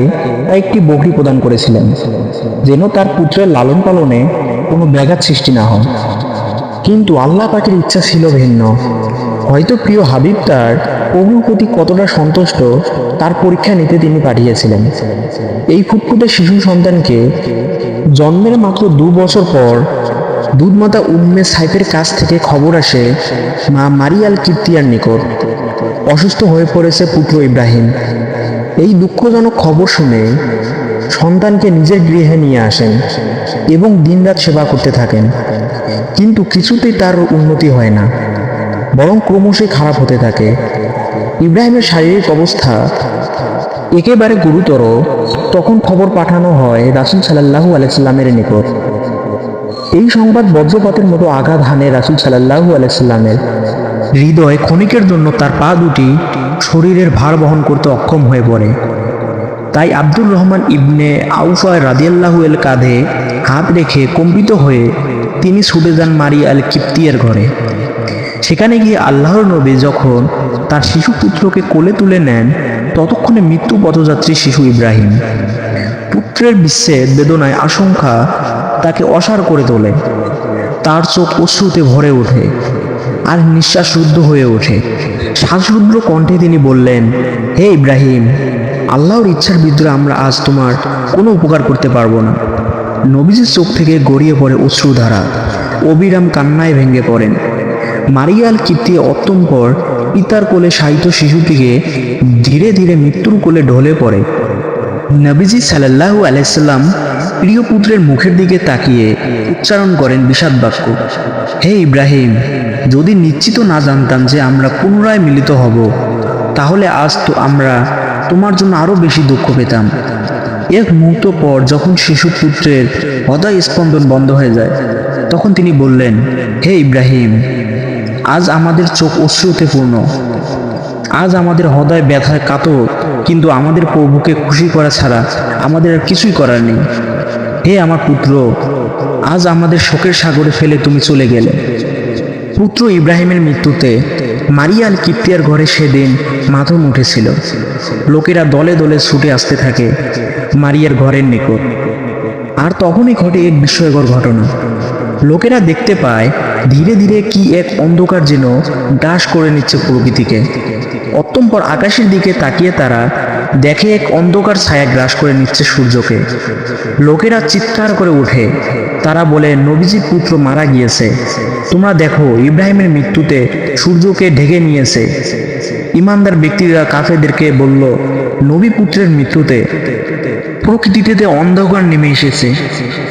একটি বকরি প্রদান করেছিলেন, যেন তার পুত্রের লালন পালনে কোনো ব্যাঘাত সৃষ্টি না হয়। কিন্তু আল্লাহ পাকের ইচ্ছা ছিল ভিন্ন। হয়তো প্রিয় হাবিব তার প্রভুর প্রতি কতটা সন্তুষ্ট তার পরীক্ষা নিতে তিনি পাঠিয়েছিলেন। এই ফুটফুটে শিশু সন্তানকে জন্মের মাত্র 2 বছর পর দুধমাতা উম্মে সাইফের কাছ থেকে খবর আসে মা মারিয়াল কিপ্তিয়ার নিকট অসুস্থ হয়ে পড়েছে পুত্র ইব্রাহিম। এই দুঃখজনক খবর শুনে সন্তানকে নিজের গৃহে নিয়ে আসেন এবং দিনরাত সেবা করতে থাকেন। কিন্তু কিছুতেই তার উন্নতি হয় না, বরং ক্রমশই খারাপ হতে থাকে। ইব্রাহিমের শারীরিক অবস্থা একেবারে গুরুতর। তখন খবর পাঠানো হয় রাসূল সাল্লাল্লাহু আলাইহি সাল্লামের নিকট। এই সংবাদ বজ্রপাতের মতো আঘাত হানে রাসূল সাল্লাল্লাহু আলাইহি সাল্লামের হৃদয়। ক্ষণিকের জন্য তার পা দুটি শরীরের ভার বহন করতে অক্ষম হয়ে পড়ে। তাই আব্দুর রহমান ইবনে আউফা রাদিয়াল্লাহু এর কাঁধে হাত রেখে কম্পিত হয়ে তিনি ছুটে যান মারিয়া আল কিপ্তিয়ার ঘরে। সেখানে গিয়ে আল্লাহর নবী যখন তার শিশু পুত্রকে কোলে তুলে নেন, ততক্ষণে মৃত্যু পথযাত্রী শিশু ইব্রাহিম। পুত্রের বিচ্ছেদ বেদনায় আশঙ্কা তাকে অসাড় করে তোলে। তার চোখ অশ্রুতে ভরে ওঠে আর নিঃশ্বাস রুদ্ধ হয়ে ওঠে। শ্বাসরুদ্র কণ্ঠে তিনি বললেন, হে ইব্রাহিম, আল্লাহর ইচ্ছার বিরুদ্ধে আমরা আজ তোমার কোনো উপকার করতে পারবো না। নবীজির চোখ থেকে গড়িয়ে পড়ে অশ্রুধারা, অবিরাম কান্নায় ভেঙে পড়েন। মারিয়া আল কিপ্তিয়া অতঃপর পিতার কোলে শায়িত শিশুটিকে ধীরে ধীরে মৃত্যুর কোলে ঢলে পড়ে। নবীজি সাল্লাল্লাহু আলাইহি সাল্লাম প্রিয় পুত্রের মুখের দিকে তাকিয়ে উচ্চারণ করেন বিষাদ বাক্য, হে ইব্রাহিম, যদি নিশ্চিত না জানতাম যে আমরা পুনরায় মিলিত হব, তাহলে আজ তো আমরা তোমার জন্য আরো বেশি দুঃখ পেতাম। এক মুহূর্ত পর যখন শিশু পুত্রের হৃদয় স্পন্দন বন্ধ হয়ে যায়, তখন তিনি বললেন, হে ইব্রাহিম, আজ আমাদের চোখ অশ্রুতে পূর্ণ, আজ আমাদের হৃদয় ব্যথায় কাতর, কিন্তু আমাদের প্রভুকে খুশি করা ছাড়া আমাদের আর কিছুই করার নেই। হে আমার পুত্র, আজ আমাদের শোকের সাগরে ফেলে তুমি চলে গেলে। পুত্র ইব্রাহিমের মৃত্যুতে মারিয়া আল কিপ্তিয়ার ঘরে সেদিন মাথম উঠেছিল। লোকেরা দলে দলে ছুটে আসতে থাকে মারিয়ার ঘরের নিকট। আর তখনই ঘটে এক বিস্ময়কর ঘটনা। লোকেরা দেখতে পায় ধীরে ধীরে কি এক অন্ধকার যেন গ্রাস করে নিচ্ছে প্রকৃতিকে। অতঃপর আকাশের দিকে তাকিয়ে তারা দেখে এক অন্ধকার ছায়া গ্রাস করে নিচ্ছে সূর্যকে। লোকেরা চিৎকার করে ওঠে, তারা বলে, নবীজির পুত্র মারা গিয়েছে। তোমরা দেখো, ইব্রাহিমের মৃত্যুতে সূর্যকে ঢেকে নিয়েছে। ইমানদার ব্যক্তিরা কাফেরদেরকে বলল, নবী পুত্রের মৃত্যুতে প্রকৃতিতে অন্ধকার নেমে এসেছে,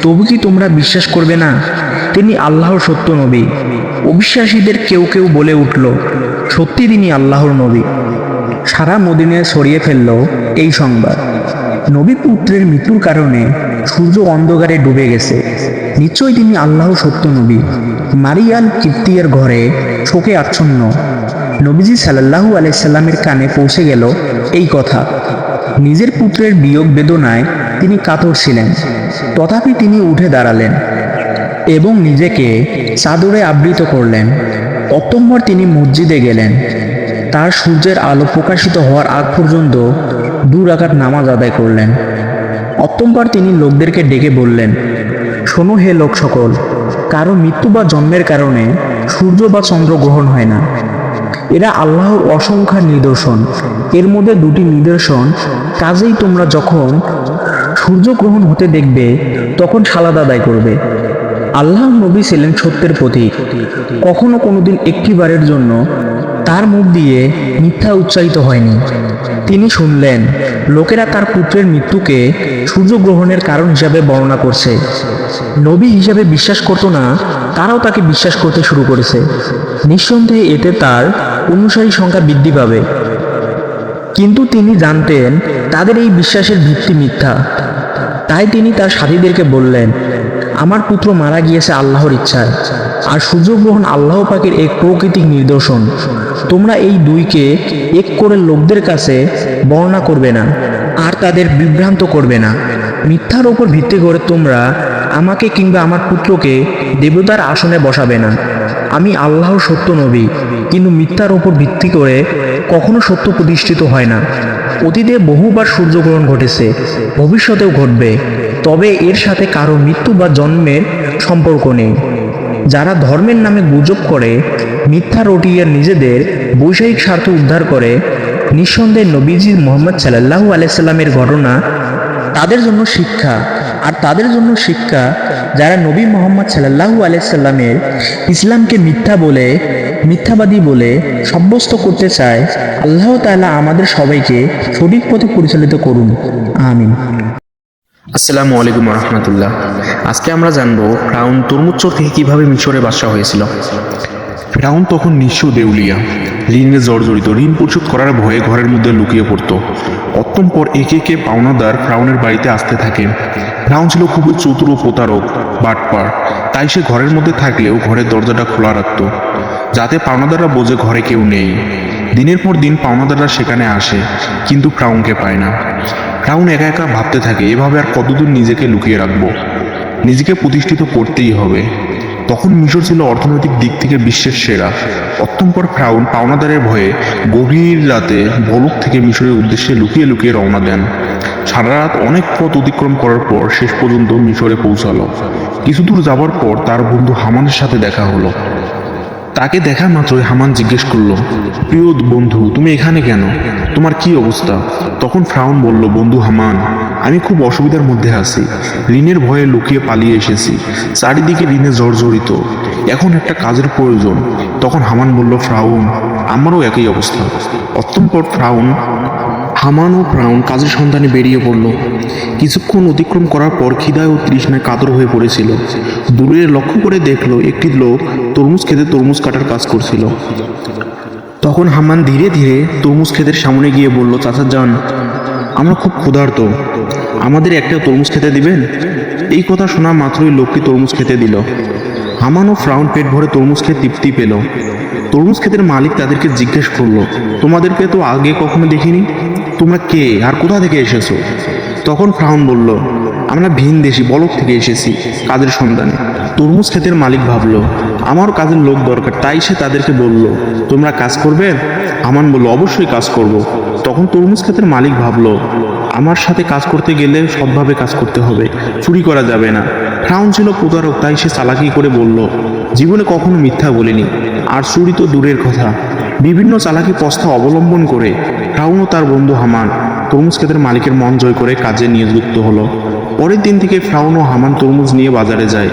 তবু কি তোমরা বিশ্বাস করবে না? তিনি আল্লাহর সত্য নবী। অবিশ্বাসীদের কেউ কেউ বলে উঠল, সত্যি তিনি আল্লাহর নবী। সারা মদিনায় ছড়িয়ে ফেলল এই সংবাদ, নবী পুত্রের মৃত্যুর কারণে সূর্য অন্ধকারে ডুবে গেছে, নিশ্চয়ই তিনি আল্লাহর সত্য নবী। মারিয়া আল কিপ্তিয়ার ঘরে শোকে আচ্ছন্ন। নবীজি সাল্লাল্লাহু আলাইহি সাল্লামের কানে পৌঁছে গেল এই কথা। নিজের পুত্রের বিয়োগ বেদনায় তিনি কাতর ছিলেন, তথাপি তিনি উঠে দাঁড়ালেন এবং নিজেকে চাদরে আবৃত করলেন। অতঃপর তিনি মসজিদে গেলেন। তার সূর্যের আলো প্রকাশিত হওয়ার আগ পর্যন্ত 2 রাকাত নামাজ আদায় করলেন। অতঃপর তিনি লোকদেরকে ডেকে বললেন, শোনো হে লোক সকল, কারো মৃত্যু বা জন্মের কারণে সূর্য বা চন্দ্র গ্রহণ হয় না। এরা আল্লাহর অসংখ্য নিদর্শন। এর মধ্যে 2টি নিদর্শন, কাজেই তোমরা যখন সূর্যগ্রহণ হতে দেখবে তখন সালাত আদায় করবে। আল্লাহর নবী ছিলেন সত্যের প্রতীক। কখনো কোনোদিন একটিবারের জন্য তার মুখ দিয়ে মিথ্যা উচ্চারিত হয়নি। তিনি শুনলেন লোকেরা তার পুত্রের মৃত্যুকে সূর্যগ্রহণের কারণ হিসাবে বর্ণনা করছে। নবী হিসাবে বিশ্বাস করত না, তারাও তাকে বিশ্বাস করতে শুরু করেছে। নিঃসন্দেহে এতে তার অনুসারী সংখ্যা বৃদ্ধি পাবে, কিন্তু তিনি জানতেন তাদের এই বিশ্বাসের ভিত্তি মিথ্যা। তাই তিনি তার সাথীদেরকে বললেন, আমার পুত্র মারা গিয়েছে আল্লাহর ইচ্ছায়, আর সূর্যগ্রহণ আল্লাহ পাকের এক প্রাকৃতিক নিদর্শন। তোমরা এই দুইকে এক করে লোকদের কাছে বর্ণনা করবে না আর তাদের বিভ্রান্ত করবে না। মিথ্যার ওপর ভিত্তি করে তোমরা আমাকে কিংবা আমার পুত্রকে দেবতার আসনে বসাবে না। আমি আল্লাহর সত্য নবী, কিন্তু মিথ্যার ওপর ভিত্তি করে কখনো সত্য প্রতিষ্ঠিত হয় না। অতীতে বহুবার সূর্যগ্রহণ ঘটেছে, ভবিষ্যতেও ঘটবে, তবে এর সাথে কারো মৃত্যু বা জন্মের সম্পর্ক নেই। যারা ধর্মের নামে গুজব করে, মিথ্যা রটিয়ে নিজেদের বৈষয়িক স্বার্থ উদ্ধার করে, নিঃসন্দেহে নবীজি মুহাম্মদ সাল্লাল্লাহু আলাইহি সাল্লামের ঘটনা তাদের জন্য শিক্ষা। আর তাদের জন্য শিক্ষা যারা নবী মুহাম্মদ সাল্লাল্লাহু আলাইহি সাল্লামের ইসলামকে মিথ্যাবাদী বলে সাব্যস্ত করতে চায়। আল্লাহ তাআলা আমাদের সবাইকে সঠিক পথে পরিচালিত করুন, আমিন। আসসালামু আলাইকুম রহমতুল্লাহ। আজকে আমরা জানবো ফিরআউন তরমুজ চোর থেকে কিভাবে মিশরে বাদশা হয়েছিল। ফিরআউন তখন নিঃস্ব দেউলিয়া, ঋণে জর্জরিত। ঋণ পরিশোধ করার ভয়ে ঘরের মধ্যে লুকিয়ে পড়ত। অতঃপর একে একে পাওনাদার ফিরআউনের বাড়িতে আসতে থাকে। ফিরআউন ছিল খুবই চতুর ও প্রতারক, বাটপার। তাই সে ঘরের মধ্যে থাকলেও ঘরের দরজাটা খোলা রাখত, যাতে পাওনাদাররা বোঝে ঘরে কেউ নেই। দিনের পর দিন পাওনাদাররা সেখানে আসে, কিন্তু ফিরআউনকে পায় না। ফ্রাউন একা একা ভাবতে থাকে, এভাবে আর কতদিন নিজেকে লুকিয়ে রাখবো, নিজেকে প্রতিষ্ঠিত করতেই হবে। তখন মিশর ছিল অর্থনৈতিক দিক থেকে বিশ্বের সেরা। অত্যম্পর ফ্রাউন পাওনাদারের ভয়ে গভীর রাতে বলক থেকে মিশরের উদ্দেশ্যে লুকিয়ে লুকিয়ে রওনা দেন। সারা রাত অনেক পথ অতিক্রম করার পর শেষ পর্যন্ত মিশরে পৌঁছালো। কিছু দূর যাবার পর তার বন্ধু হামানের সাথে দেখা হলো। তাকে দেখা মাত্রই হামান জিজ্ঞেস করলো, প্রিয় বন্ধু, তুমি এখানে কেন? তোমার কি অবস্থা? তখন ফ্রাউন বলল, বন্ধু হামান, আমি খুব অসুবিধার মধ্যে আছি। ঋণের ভয়ে লুকিয়ে পালিয়ে এসেছি। চারিদিকে ঋণে জর্জরিত। এখন একটা কাজের প্রয়োজন। তখন হামান বলল, ফ্রাউন, আমারও একই অবস্থা। অত্যন্তপর হামান ও ফ্রাউন কাজের সন্ধানে বেরিয়ে পড়ল। কিছুক্ষণ অতিক্রম করার পর খিদায় ও তৃষ্ণায় কাতর হয়ে পড়েছিল। দূরে লক্ষ্য করে দেখলো একটি লোক তরমুজ খেতে তরমুজ কাটার কাজ করছিল। তখন হামান ধীরে ধীরে তরমুজ ক্ষেতের সামনে গিয়ে বলল, চাচা যান, আমরা খুব ক্ষুধার্ত, আমাদের একটা তরমুজ খেতে দিবেন? এই কথা শোনা মাত্রই লোকটি তরমুজ খেতে দিল। হামান ও ফ্রাউন পেট ভরে তরমুজ খেয়ে তৃপ্তি পেল। তরমুজ ক্ষেতের মালিক তাদেরকে জিজ্ঞেস করলো, তোমাদেরকে তো আগে কখনো দেখিনি, তোমরা কে আর কোথা থেকে এসেছো? তখন ফ্রাউন বলল, আমরা ভিনদেশী বলক থেকে এসেছি কাজের সন্ধানে। তরমুজ ক্ষেতের মালিক ভাবলো, আমার কাজের লোক দরকার, তাই সে তাদেরকে বলল, তোমরা কাজ করবে? হামান বলল, অবশ্যই কাজ করব। তখন তরমুজ ক্ষেতের মালিক ভাবলো, আমার সাথে কাজ করতে গেলে সৎভাবে কাজ করতে হবে, চুরি করা যাবে না। ফ্রাউন ছিল প্রতারক, তাই সে চালাকি করে বলল, জীবনে কখনো মিথ্যা বলিনি, আর চুরি তো দূরের কথা। বিভিন্ন চালাকি পন্থা অবলম্বন করে ফ্রাউন ও তার বন্ধু হামান তরমুজ ক্ষেতের মালিকের মন জয় করে কাজে নিযুক্ত হলো। পরের দিন থেকে ফ্রাউন ও হামান তরমুজ নিয়ে বাজারে যায়।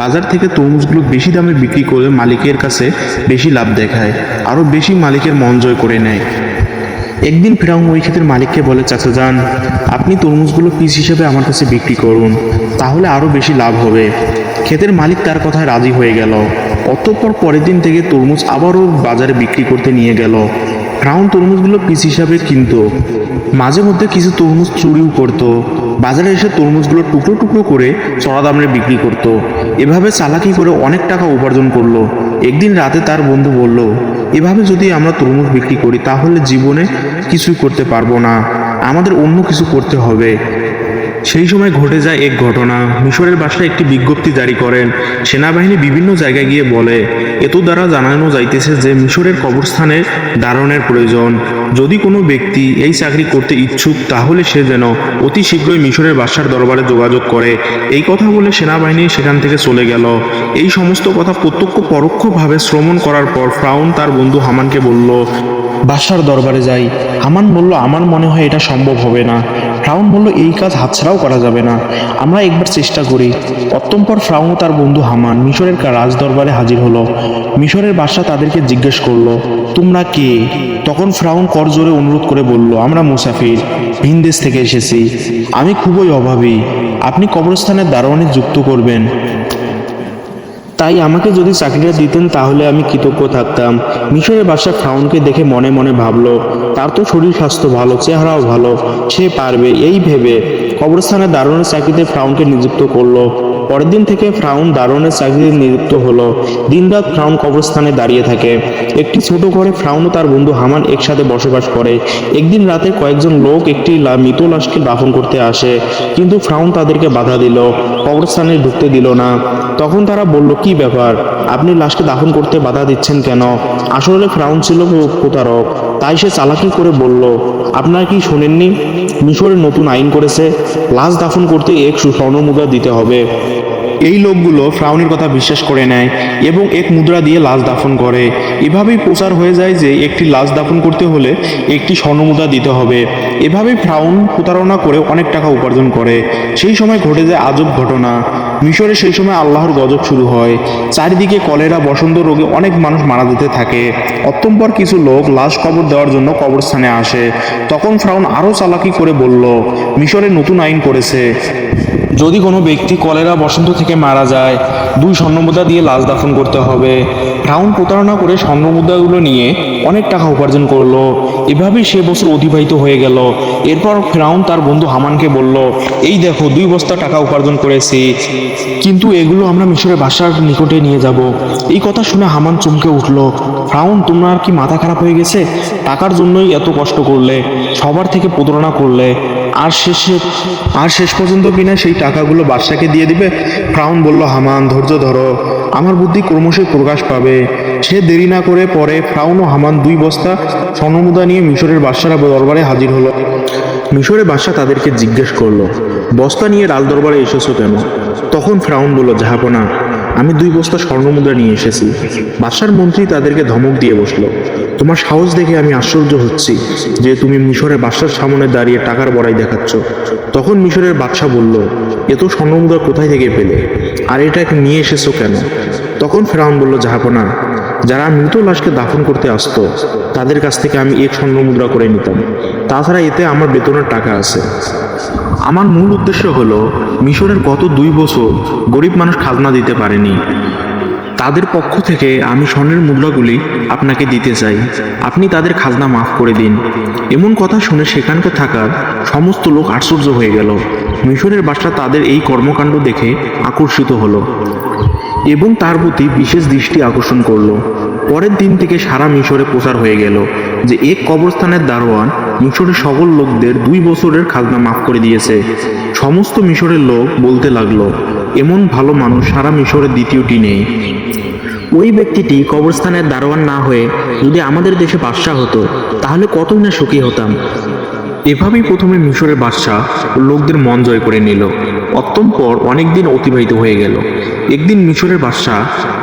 বাজার থেকে তরমুজগুলো বেশি দামে বিক্রি করে মালিকের কাছে বেশি লাভ দেখায়, আরও বেশি মালিকের মন জয় করে নেয়। একদিন ফ্রাউন ওই ক্ষেতের মালিককে বলে, চাচা যান, আপনি তরমুজগুলো পিস হিসেবে আমার কাছে বিক্রি করুন, তাহলে আরও বেশি লাভ হবে। ক্ষেতের মালিক তার কথায় রাজি হয়ে গেল। অতঃপর পরের দিন থেকে তরমুজ আবারও বাজারে বিক্রি করতে নিয়ে গেল। ফ্রাউন তরমুজগুলো পিস হিসাবে কিনতো, মাঝে মধ্যে কিছু তরমুজ চুরিও করত। বাজারে এসে তরমুজগুলো টুকরো টুকরো করে চড়া দামে বিক্রি করত। এভাবে চালাকি করে অনেক টাকা উপার্জন করলো। একদিন রাতে তার বন্ধু বলল, এভাবে যদি আমরা তরমুজ বিক্রি করি তাহলে জীবনে কিছুই করতে পারবো না, আমাদের অন্য কিছু করতে হবে। সেই সময় ঘটে যায় এক ঘটনা। মিশরের বাদশাহ একটি বিজ্ঞপ্তি জারি করেন। সেনাবাহিনী বিভিন্ন জায়গায় গিয়ে বলে, এত দ্বারা জানানো যাইতেছে যে মিশরের কবরস্থানে দারোয়ানের প্রয়োজন। যদি কোনো ব্যক্তি এই চাকরি করতে ইচ্ছুক তাহলে সে যেন অতি শীঘ্রই মিশরের বাদশার দরবারে যোগাযোগ করে। এই কথা বলে সেনাবাহিনী সেখান থেকে চলে গেল। এই সমস্ত কথা প্রত্যক্ষ পরোক্ষভাবে শ্রবণ করার পর ফ্রাউন তার বন্ধু হামানকে বলল, বাদশার দরবারে যাই। হামান বলল, আমার মনে হয় এটা সম্ভব হবে না। ফ্রাউন বলল, এই কাজ হাতছাড়াও করা যাবে না, আমরা একবার চেষ্টা করি। অত্যম্পর ফ্রাউন ও তার বন্ধু হামান মিশরের রাজ দরবারে হাজির হলো। মিশরের বাদশা তাদেরকে জিজ্ঞেস করলো, তোমরা কে? তখন ফ্রাউন করজোরে অনুরোধ করে বলল, আমরা মুসাফির, ভিনদেশ থেকে এসেছি, আমি খুবই অভাবী, আপনি কবরস্থানের দারোয়ানে যুক্ত করবেন, তাই আমাকে যদি চাকরিটা দিতেন তাহলে আমি কৃতজ্ঞ থাকতাম। মিশরের বাদশা ফ্রাউনকে দেখে মনে মনে ভাবলো, তার তো শরীর স্বাস্থ্য ভালো, চেহারাও ভালো, সে পারবে। এই ভেবে কবরস্থানের দারোয়ানের চাকরিতে ফ্রাউনকে নিযুক্ত করলো। পরের দিন থেকে ফ্রাউন দারোয়ানের চাকরিতে নিযুক্ত হলো। দিনরাত ফ্রাউন কবরস্থানে দাঁড়িয়ে থাকে। একটি ছোট ঘরে ফ্রাউন ও তার বন্ধু হামান একসাথে বসবাস করে। একদিন রাতে কয়েকজন লোক একটি মৃত লাশকে দাফন করতে আসে, কিন্তু ফ্রাউন তাদেরকে বাধা দিল, কবরস্থানে ঢুকতে দিল না। তখন তারা বলল, কি ব্যাপার, আপনি লাশকে দাফন করতে বাধা দিচ্ছেন কেন? আসলে ফ্রাউন ছিল প্রতারক, তাই সে চালাকি করে বলল, আপনারা কি শোনেননি, মিশরে নতুন আইন করেছে, লাশ দাফন করতে এক স্বর্ণমুদ্রা দিতে হবে। এই লোকগুলো ফ্রাউনের কথা বিশ্বাস করে নেয় এবং এক মুদ্রা দিয়ে লাশ দাফন করে। এভাবেই প্রচার হয়ে যায় যে একটি লাশ দাফন করতে হলে একটি স্বর্ণমুদ্রা দিতে হবে। এভাবেই ফ্রাউন প্রতারণা করে অনেক টাকা উপার্জন করে। সেই সময় ঘটে যায় আজব ঘটনা। মিশরে সেই সময় আল্লাহর গজব শুরু হয়। চারিদিকে কলেরা, বসন্ত রোগে অনেক মানুষ মারা যেতে থাকে। অত্যম্পর কিছু লোক লাশ কবর দেওয়ার জন্য কবরস্থানে আসে। তখন ফ্রাউন আরও চালাকি করে বলল, মিশরে নতুন আইন করেছে, যদি কোনো ব্যক্তি কলেরা, বসন্ত থেকে মারা যায় 2 স্বর্ণমুদ্রা দিয়ে লাশ দাফন করতে হবে। ফ্রাউন প্রতারণা করে স্বর্ণমুদ্রাগুলো নিয়ে অনেক টাকা উপার্জন করলো। এভাবেই সে বছর অতিবাহিত হয়ে গেল। এরপর ফ্রাউন তার বন্ধু হামানকে বলল, এই দেখো 2 বস্তা টাকা উপার্জন করেছি, কিন্তু এগুলো আমরা মিশরের বাদশার নিকটে নিয়ে যাব। এই কথা শুনে হামান চমকে উঠল। ফ্রাউন, তোমার কি মাথা খারাপ হয়ে গেছে? টাকার জন্যই এত কষ্ট করলে, সবার থেকে প্রতারণা করলে, আর শেষ পর্যন্ত কিনা সেই টাকাগুলো বাদশাকে দিয়ে দিবে। ফ্রাউন বলল, হামান ধৈর্য ধরো, আমার বুদ্ধি ক্রমশই প্রকাশ পাবে। সে দেরি না করে পরে ফ্রাউন ও হামান 2 বস্তা স্বর্ণমুদ্রা নিয়ে মিশরের বাদশার দরবারে হাজির হলো। মিশরের বাদশা তাদেরকে জিজ্ঞেস করলো, বস্তা নিয়ে রাজ দরবারে এসেছো কেন? তখন ফ্রাউন বলল, জাহাপনা, আমি 2 বস্তা স্বর্ণমুদ্রা নিয়ে এসেছি। বাদশার মন্ত্রী তাদেরকে ধমক দিয়ে বসলো, তোমার সাহস দেখে আমি আশ্চর্য হচ্ছি যে তুমি মিশরের বাদশার সামনে দাঁড়িয়ে টাকার বড়াই দেখাচ্ছ। তখন মিশরের বাদশা বলল, এত স্বর্ণমুদ্রা কোথায় থেকে পেলে, আর এটাকে নিয়ে এসেছো কেন? তখন ফেরাউন বলল, জাহাপনা, যারা মৃত লাশকে দাফন করতে আসতো তাদের কাছ থেকে আমি 1 স্বর্ণমুদ্রা করে নিতাম। তাছাড়া এতে আমার বেতনের টাকা আছে। আমার মূল উদ্দেশ্য হলো মিশরের গত 2 বছর গরিব মানুষ খাজনা দিতে পারেনি, তাদের পক্ষ থেকে আমি স্বর্ণের মুদ্রাগুলি আপনাকে দিতে চাই, আপনি তাদের খাজনা মাফ করে দিন। এমন কথা শুনে সেখানকার থাকার সমস্ত লোক আশ্চর্য হয়ে গেল। মিশরের বাদশা তাদের এই কর্মকাণ্ড দেখে আকর্ষিত হলো এবং তার প্রতি বিশেষ দৃষ্টি আকর্ষণ করলো। পরের দিন থেকে সারা মিশরে প্রচার হয়ে গেল যে এক কবরস্থানের দারোয়ান মিশরের সকল লোকদের 2 বছরের খাজনা মাফ করে দিয়েছে। সমস্ত মিশরের লোক বলতে লাগলো, এমন ভালো মানুষ সারা মিশরের দ্বিতীয়টি নেই। ওই ব্যক্তিটি কবরস্থানের দারোয়ান না হয়ে যদি আমাদের দেশে বাদশাহ হতো তাহলে কতই না সুখী হতাম। এভাবেই প্রথমে মিশরের বাদশা লোকদের মন জয় করে নিল। অতঃপর অনেক দিন অতিবাহিত হয়ে গেল। একদিন মিশরের বাদশা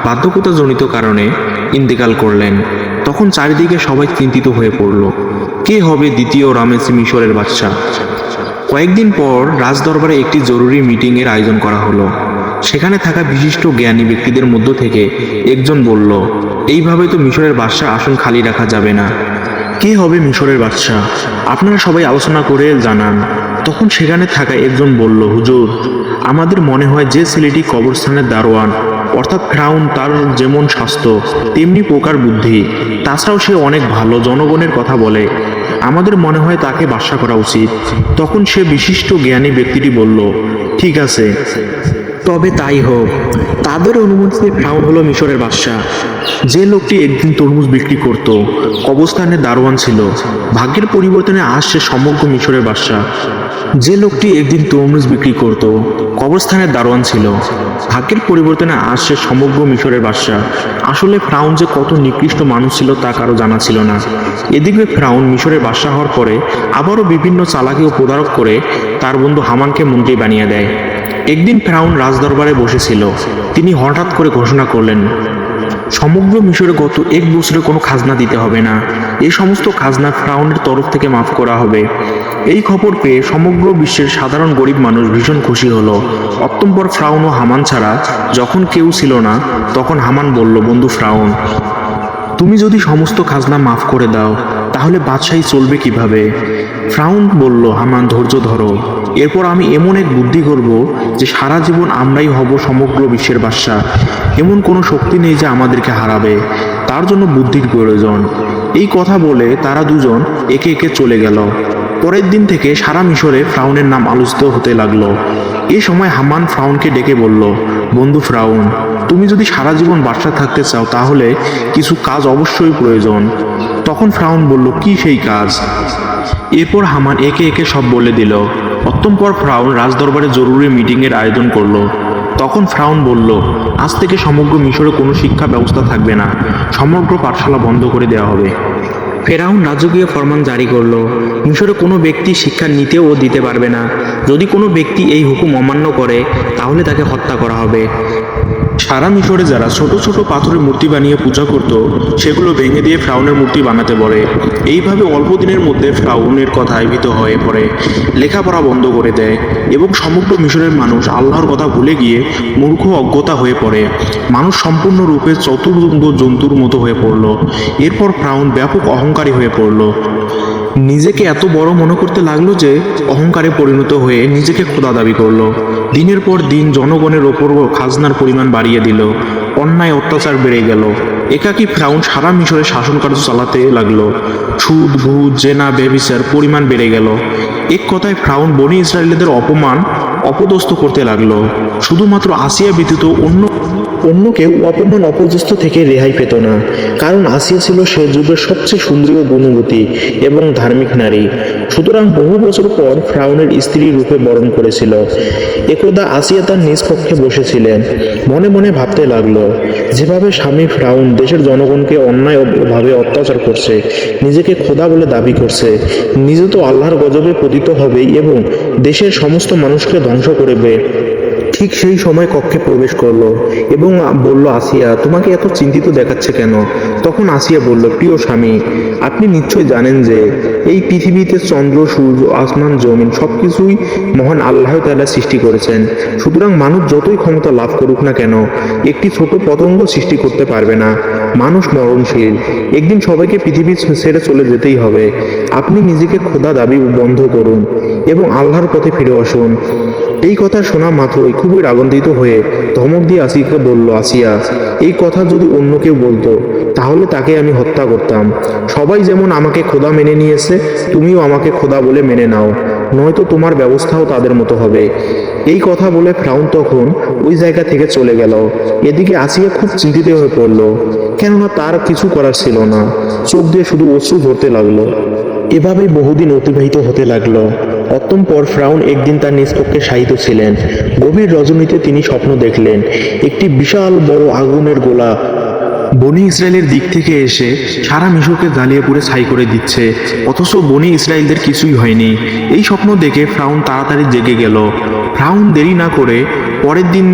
বার্ধক্যতাজনিত কারণে ইন্তেকাল করলেন। তখন চারিদিকে সবাই চিন্তিত হয়ে পড়ল, কে হবে দ্বিতীয় রামেসি মিশরের বাদশা? কয়েকদিন পর রাজদরবারে একটি জরুরি মিটিংয়ের আয়োজন করা হলো। সেখানে থাকা বিশিষ্ট জ্ঞানী ব্যক্তিদের মধ্য থেকে একজন বলল, এইভাবে তো মিশরের বাদশা আসন খালি রাখা যাবে না। কে হবে মিশরের বাদশা? আপনারা সবাই আলোচনা করে জানান। তখন সেখানে থাকা একজন বলল, হুজুর, আমাদের মনে হয় যে ছেলেটি কবরস্থানের দারোয়ান অর্থাৎ ফ্রাউন, তার যেমন স্বাস্থ্য তেমনি প্রকার বুদ্ধি, তাছাড়াও সে অনেক ভালো, জনগণের কথা বলে, আমাদের মনে হয় তাকে বাদশা করা উচিত। তখন সে বিশিষ্ট জ্ঞানী ব্যক্তিটি বলল, ঠিক আছে, তবে তাই হোক। তাদের অনুমতিতে ফ্রাউন হলো মিশরের বাদশা। যে লোকটি একদিন তরমুজ বিক্রি করত কবরস্থানের দারোয়ান ছিল, ভাগ্যের পরিবর্তনে আজ সে সমগ্র মিশরের বাদশা। যে লোকটি একদিন তরমুজ বিক্রি করত কবরস্থানের দারোয়ান ছিল, ভাগ্যের পরিবর্তনে আজ সে সমগ্র মিশরের বাদশা। আসলে ফ্রাউন যে কত নিকৃষ্ট মানুষ ছিল তা কারো জানা ছিল না। এদিকে ফ্রাউন মিশরের বাদশা হওয়ার পরে আবারও বিভিন্ন চালাকি ও প্রতারক করে তার বন্ধু হামানকে মন্ত্রী বানিয়ে দেয়। একদিন ফ্রাউন রাজদরবারে বসেছিল। তিনি হঠাৎ করে ঘোষণা করলেন, সমগ্র মিশরে গত 1 বছরে কোনো খাজনা দিতে হবে না, এই সমস্ত খাজনা ফ্রাউনের তরফ থেকে মাফ করা হবে। এই খবর পেয়ে সমগ্র বিশ্বের সাধারণ গরিব মানুষ ভীষণ খুশি হলো। অতঃপর ফ্রাউন ও হামান ছাড়া যখন কেউ ছিল না, তখন হামান বলল, বন্ধু ফ্রাউন, তুমি যদি সমস্ত খাজনা মাফ করে দাও তাহলে বাদশাহী চলবে কিভাবে? ফ্রাউন বলল, হামান ধৈর্য ধরো, এরপর আমি এমন এক বুদ্ধি করব যে সারা জীবন আমরাই হব সমগ্র বিশ্বের বাদশা। এমন কোনো শক্তি নেই যে আমাদেরকে হারাবে, তার জন্য বুদ্ধির প্রয়োজন। এই কথা বলে তারা দুজন একে একে চলে গেল। পরের দিন থেকে সারা মিশরে ফ্রাউনের নাম আলোচিত হতে লাগলো। এই সময় হামান ফ্রাউনকে ডেকে বলল, বন্ধু ফ্রাউন, তুমি যদি সারা জীবন বাদশা থাকতে চাও তাহলে কিছু কাজ অবশ্যই প্রয়োজন। তখন ফ্রাউন বলল, কি সেই কাজ? এরপর হামান একে একে সব বলে দিল। অতঃপর ফ্রাউন রাজদরবারে জরুরি মিটিংয়ের আয়োজন করলো। তখন ফ্রাউন বলল, আজ থেকে সমগ্র মিশরে কোনো শিক্ষা ব্যবস্থা থাকবে না, সমগ্র পাঠশালা বন্ধ করে দেওয়া হবে। ফেরাউন রাজকীয় ফরমান জারি করলো, মিশরে কোনো ব্যক্তি শিক্ষা নিতেও দিতে পারবে না। যদি কোনো ব্যক্তি এই হুকুম অমান্য করে তাহলে তাকে হত্যা করা হবে। সারা মিশরে যারা ছোট ছোট পাথরের মূর্তি বানিয়ে পূজা করত সেগুলো ভেঙে দিয়ে ফ্রাউনের মূর্তি বানাতে বলে। এইভাবে অল্প দিনের মধ্যে ফ্রাউনের কথায় ভীত হয়ে পড়ে, লেখাপড়া বন্ধ করে দেয় এবং সমগ্র মিশরের মানুষ আল্লাহর কথা ভুলে গিয়ে মূর্খ অজ্ঞতা হয়ে পড়ে। মানুষ সম্পূর্ণরূপে চতুর্ঙ্গ জন্তুর মতো হয়ে পড়ল। এরপর ফ্রাউন ব্যাপক অহংকারী হয়ে পড়ল। নিজেকে এত বড় মনে করতে লাগলো যে অহংকারে পরিণত হয়ে নিজেকে খোদা দাবি করলো। দিনের পর দিন জনগণের ওপর খাজনার পরিমাণ বাড়িয়ে দিল, অন্যায় অত্যাচার বেড়ে গেল। একাকী ফ্রাউন সারা মিশরে শাসন কার্য চালাতে লাগলো। সুদ, ঘুষ, জেনা, ব্যভিচার পরিমাণ বেড়ে গেল। এক কথায় ফ্রাউন বনি ইসরায়েলদের অপদস্থ করতে লাগলো। শুধুমাত্র আসিয়া ব্যতীত অন্য অন্য কেউ অপমান অপদস্থ থেকে রেহাই পেত না, কারণ আসিয়া ছিল সে যুগের সবচেয়ে সুন্দরী ও গুণবতী এবং ধার্মিক নারী। সুতরাং বহু বছর পর ফ্রাউনের স্ত্রী রূপে বরণ করেছিল। একদা আসিয়া তার নিজ কক্ষে বসেছিলেন, মনে মনে ভাবতে লাগলো, যেভাবে স্বামী ফ্রাউন দেশের জনগণকে অন্যায়ভাবে অত্যাচার করছে, নিজেকে খোদা বলে দাবি করছে, নিজে তো আল্লাহর গজবে পতিত হবেই এবং দেশের সমস্ত মানুষকে ধ্বংস করবে। ঠিক সেই সময় কক্ষে প্রবেশ করলো এবং বলল, আসিয়া, তোমাকে এত চিন্তিত দেখাচ্ছে কেন? তখন আসিয়া বলল, প্রিয় স্বামী, আপনি নিশ্চয় জানেন যে এই পৃথিবীতে চন্দ্র, সূর্য, আসমান, জমিন সবকিছুই মহান আল্লাহ তাআলা সৃষ্টি করেছেন। সুতরাং মানুষ যতই ক্ষমতা লাভ করুক না কেন, একটি ছোট পতঙ্গ সৃষ্টি করতে পারবে না। মানুষ মরণশীল, একদিন সবাইকে পৃথিবী ছেড়ে চলে যেতেই হবে। আপনি নিজেকে খোদা দাবি বন্ধ করুন এবং আল্লাহর পথে ফিরে আসুন। এই কথা শোনা মাত্রই খুবই রাগান্বিত হয়ে ধমক দিয়ে আসিয়াকে বলল, আসিয়া, এই কথা যদি অন্য কেউ বলতো তাহলে তাকে আমি হত্যা করতাম। সবাই যেমন আমাকে খোদা মেনে নিয়েছে, তুমিও আমাকে খোদা বলে মেনে নাও, নয়তো তোমার ব্যবস্থাও তাদের মতো হবে। এই কথা বলে ফ্রাউন তখন ওই জায়গা থেকে চলে গেল। এদিকে আসিয়া খুব চিন্তিত হয়ে পড়ল, কেননা তার কিছু করার ছিল না। চোখ দিয়ে শুধু অশ্রু ঝরতে লাগলো। এভাবেই বহুদিন অতিবাহিত হতে লাগলো। অত্যম পর ফ্রাউন একদিন তার নিজ কক্ষে শায়িত ছিলেন। গভীর রজনীতে তিনি স্বপ্ন দেখলেন, একটি বিশাল বড় আগুনের গোলা বনি ইসরায়েলের দিক থেকে এসে সারা মিশরকে জ্বালিয়ে পুড়ে ছাই করে দিচ্ছে, অথচ বনি ইসরায়েলদের কিছুই হয়নি। এই স্বপ্ন দেখে ফ্রাউন তাড়াতাড়ি জেগে গেল। ফ্রাউন দেরি না করে পরের দিন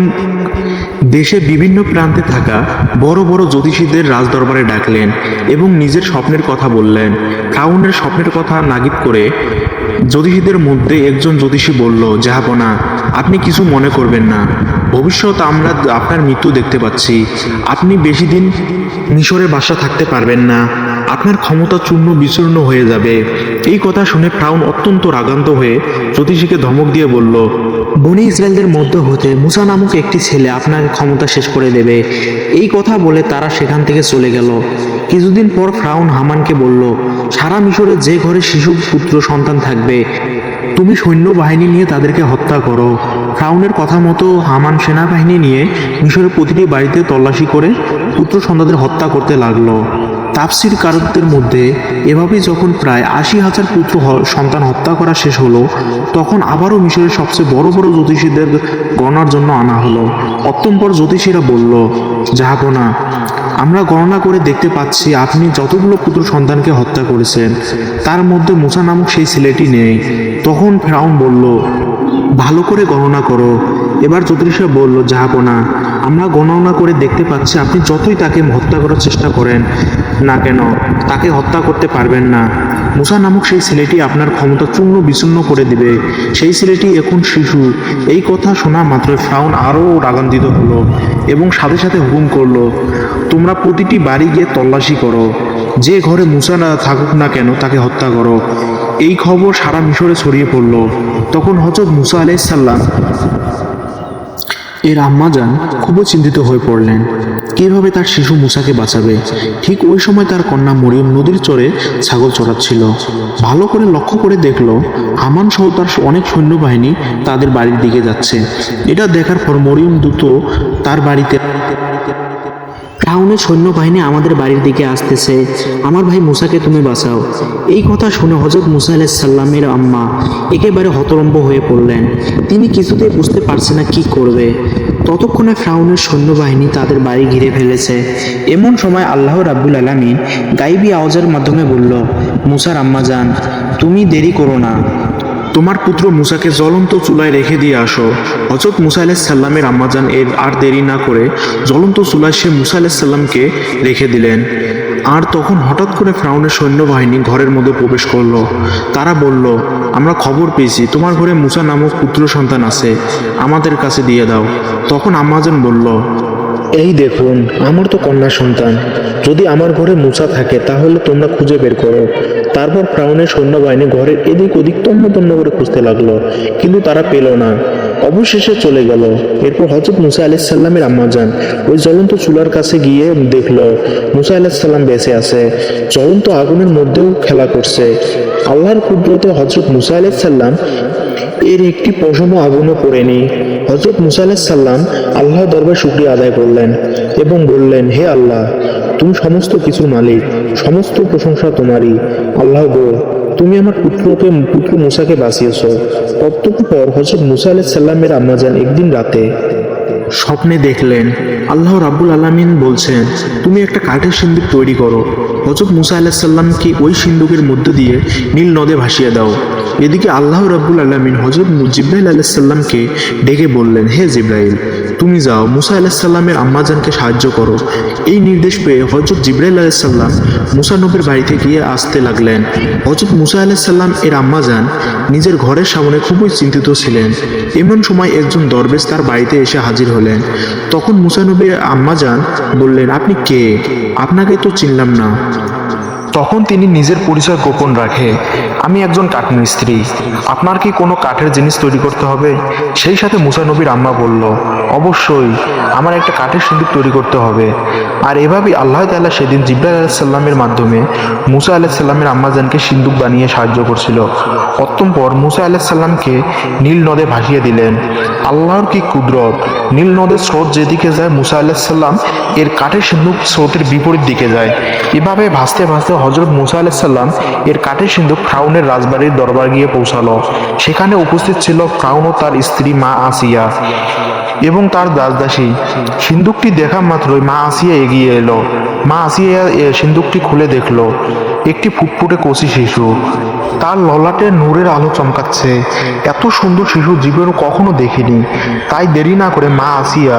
দেশের বিভিন্ন প্রান্তে থাকা বড় বড় জ্যোতিষীদের রাজদরবারে ডাকলেন এবং নিজের স্বপ্নের কথা বললেন। ফ্রাউনের স্বপ্নের কথা নাগিদ করে জ্যোতিষীদের মধ্যে একজন জ্যোতিষী বলল, জাহাপনা, আপনি কিছু মনে করবেন না, ভবিষ্যৎ আমরা আপনার মৃত্যু দেখতে পাচ্ছি। আপনি বেশি দিন মিশরে বাসা থাকতে পারবেন না, আপনার ক্ষমতা চূর্ণ বিচূর্ণ হয়ে যাবে। এই কথা শুনে ফ্রাউন অত্যন্ত রাগান্ত হয়ে জ্যোতিষীকে ধমক দিয়ে বলল, বনি ইসরায়েলদের মধ্য হতে মুসা নামক একটি ছেলে আপনার ক্ষমতা শেষ করে দেবে। এই কথা বলে তারা সেখান থেকে চলে গেল। কিছুদিন পর ফ্রাউন হামানকে বলল, সারা মিশরে যে ঘরে শিশু পুত্র সন্তান থাকবে তুমি সৈন্যবাহিনী নিয়ে তাদেরকে হত্যা করো। ফ্রাউনের কথা মতো হামান সেনাবাহিনী নিয়ে মিশরের প্রতিটি বাড়িতে তল্লাশি করে পুত্র সন্তানদের হত্যা করতে লাগলো। তাফসির কারকদের মধ্যে এভাবেই যখন প্রায় 80,000 পুত্র সন্তান হত্যা করা শেষ হলো, তখন আবারও মিশরের সবচেয়ে বড় বড় জ্যোতিষীদের গণনার জন্য আনা হলো। অত্যম্পর জ্যোতিষীরা বলল, জাহাপনা, আমরা গণনা করে দেখতে পাচ্ছি আপনি যতগুলো পুত্র সন্তানকে হত্যা করেছেন তার মধ্যে মুসা নামক সেই ছেলেটি নেই। তখন ফ্রাউন বলল, ভালো করে গণনা করো। এবার জ্যোতিষীরা বলল, জাহাপনা, আমরা গণনা করে দেখতে পাচ্ছি আপনি যতই তাকে হত্যা করার চেষ্টা করেন না কেন তাকে হত্যা করতে পারবেন না। মুসা নামক সেই ছেলেটি আপনার ক্ষমতা চূর্ণ বিচূর্ণ করে দিবে। সেই ছেলেটি এখন শিশু। এই কথা শোনা মাত্র ফ্রাউন আরও রাগান্বিত হলো এবং সাথে সাথে হুকুম করলো, তোমরা প্রতিটি বাড়ি গিয়ে তল্লাশি করো, যে ঘরে মুসা না থাকুক না কেন তাকে হত্যা করো। এই খবর সারা মিশরে ছড়িয়ে পড়ল। তখন হযরত মুসা আলাইহিস সালাম এর আম্মাজান খুবই চিন্তিত হয়ে পড়লেন, কিভাবে তার শিশু মুসাকে বাঁচাবে। ঠিক ওই সময় তার কন্যা মরিয়ম নদীর চরে ছাগল চড়াচ্ছিল। ভালো করে লক্ষ্য করে দেখলো হামান সহ তার অনেক সৈন্যবাহিনী তাদের বাড়ির দিকে যাচ্ছে। এটা দেখার পর মরিয়ম দ্রুত তার বাড়িতে, ফ্রাউনের সৈন্যবাহিনী আমাদের বাড়ির দিকে আসতেছে, আমার ভাই মুসাকে তুমি বাঁচাও। এই কথা শুনে হযরত মুসা আলাইহিস সালামের আম্মা একেবারে হতভম্ব হয়ে পড়লেন। তিনি কিছুতেই বুঝতে পারছে না কি করবে। ততক্ষণে ফ্রাউনের সৈন্যবাহিনী তাদের বাড়ি ঘিরে ফেলেছে। এমন সময় আল্লাহ রাব্বুল আলামিন গাইবী আওয়াজের মাধ্যমে বলল, মুসার আম্মা যান, তুমি দেরি করো না, তোমার পুত্র মুসাকে জ্বলন্ত চুলায় রেখে দিয়ে আসো। হযরত মুসা আলাইহিস সালামের আম্মাজান এর আর দেরি না করে জ্বলন্ত চুলায় সে মুসা আলাইহিস সালামকে রেখে দিলেন। আর তখন হঠাৎ করে ফ্রাউনের সৈন্যবাহিনী ঘরের মধ্যে প্রবেশ করলো। তারা বলল, আমরা খবর পেয়েছি তোমার ঘরে মুসা নামক পুত্র সন্তান আছে, আমাদের কাছে দিয়ে দাও। তখন আম্মাজান বলল, এই দেখুন, আমার তো কন্যা সন্তান, যদি আমার ঘরে মুসা থাকে তাহলে তোমরা খুঁজে বের করো। তারপর ফ্রাউনের সৈন্যবাহিনী ঘরের এদিক ওদিক তন্ন তন্ন করে খুঁজতে লাগলো, কিন্তু তারা পেল না। অবশেষে চলে গেল। এরপর হযরত মুসা আলাইহিস সালামের আম্মাজান ওই জ্বলন্ত চুলার কাছে গিয়ে দেখলো মুসা আলাইহিস সালাম বেঁচে আছে, জ্বলন্ত আগুনের মধ্যেও খেলা করছে। আল্লাহর কুদরতে হযরত মুসা আলাইহিস সালাম এর একটি পশমও আগুনে পড়েনি। হযরত মুসা আলাইহিস সালাম আল্লাহর দরবারে শুকরিয়া আদায় করলেন এবং বললেন, হে আল্লাহ, তুমি সমস্ত কিছুর মালিক, সমস্ত প্রশংসা তোমারই। আল্লাহ গো, তুমি আমার পুত্র মুসাকে বাঁচিয়েছো। অতঃপর হযরত মুসা আলাইহিস সালামের আম্মাজান একদিন রাতে স্বপ্নে দেখলেন আল্লাহ রাব্বুল আলামিন বলছেন, তুমি একটা কাঠের সিন্দুক তৈরি করো। হযরত মুসা আলাইহিস সালামকে ওই সিন্দুকের মধ্য দিয়ে নীল নদে ভাসিয়ে দাও। এদিকে আল্লাহ রাব্বুল আলামিন হযরত জিবরাইল আলাইহিস সালামকে ডেকে বললেন, হে জিবরাইল, তুমি যাও মুসা আলাইহিস সালামের আম্মাজানকে সাহায্য করো। এই নির্দেশ পেয়ে হযরত জিবরাইল আলাইহিস সালাম মুসা নবীর বাড়িতে গিয়ে আসতে লাগলেন। হযরত মুসা আলাইহিস সালাম এর আম্মাজান নিজের ঘরের সামনে খুবই চিন্তিত ছিলেন। এমন সময় একজন দরবেশ তার বাড়িতে এসে হাজির হলেন। তখন মুসা নবীর আম্মাজান বললেন, আপনি কে? আপনাকে তো চিনলাম না। তখন তিনি নিজের পরিচয় গোপন রাখে, আমি একজন কাঠমিস্ত্রি, আপনার কি কোনো কাঠের জিনিস তৈরি করতে হবে? সেই সাথে মুসা নবীর আম্মা বলল, অবশ্যই, আমার একটা কাঠের সিন্দুক তৈরি করতে হবে। আর এভাবেই আল্লাহ তাআলা সেদিন জিবরাইল আলাইহিস সালামের মাধ্যমে মুসা আলাইহিস সালামের আম্মাজানকে সিন্দুক বানিয়ে সাহায্য করছিল। অতঃপর মুসা আলাইহিস সালামকে নীল নদে ভাসিয়ে দিলেন। আল্লাহর কি কুদরত! নীল নদের স্রোত যেদিকে যায় মুসা আলাইহিস সালাম এর কাঠের সিন্দুক স্রোতের বিপরীত দিকে যায়। এভাবে ভাসতে ভাসতে হযরত মুসা আলাইহিস সালাম এর কাঠের সিন্দুক ফিরআউনের রাজবাড়ির দরবার গিয়ে পৌঁছালো। সেখানে উপস্থিত ছিল ফিরআউন ও তার স্ত্রী মা আসিয়া এবং তার দাসদাসী। সিন্দুকটি দেখা মাত্রই মা আসিয়া এগিয়ে এলো। মা আসিয়া সিন্দুকটি খুলে দেখলো একটি ফুটফুটে কচি শিশু, তার ললাটে নূরের আলো চমকাচ্ছে। এত সুন্দর শিশু জীবনে কখনো দেখিনি। তাই দেরি না করে মা আসিয়া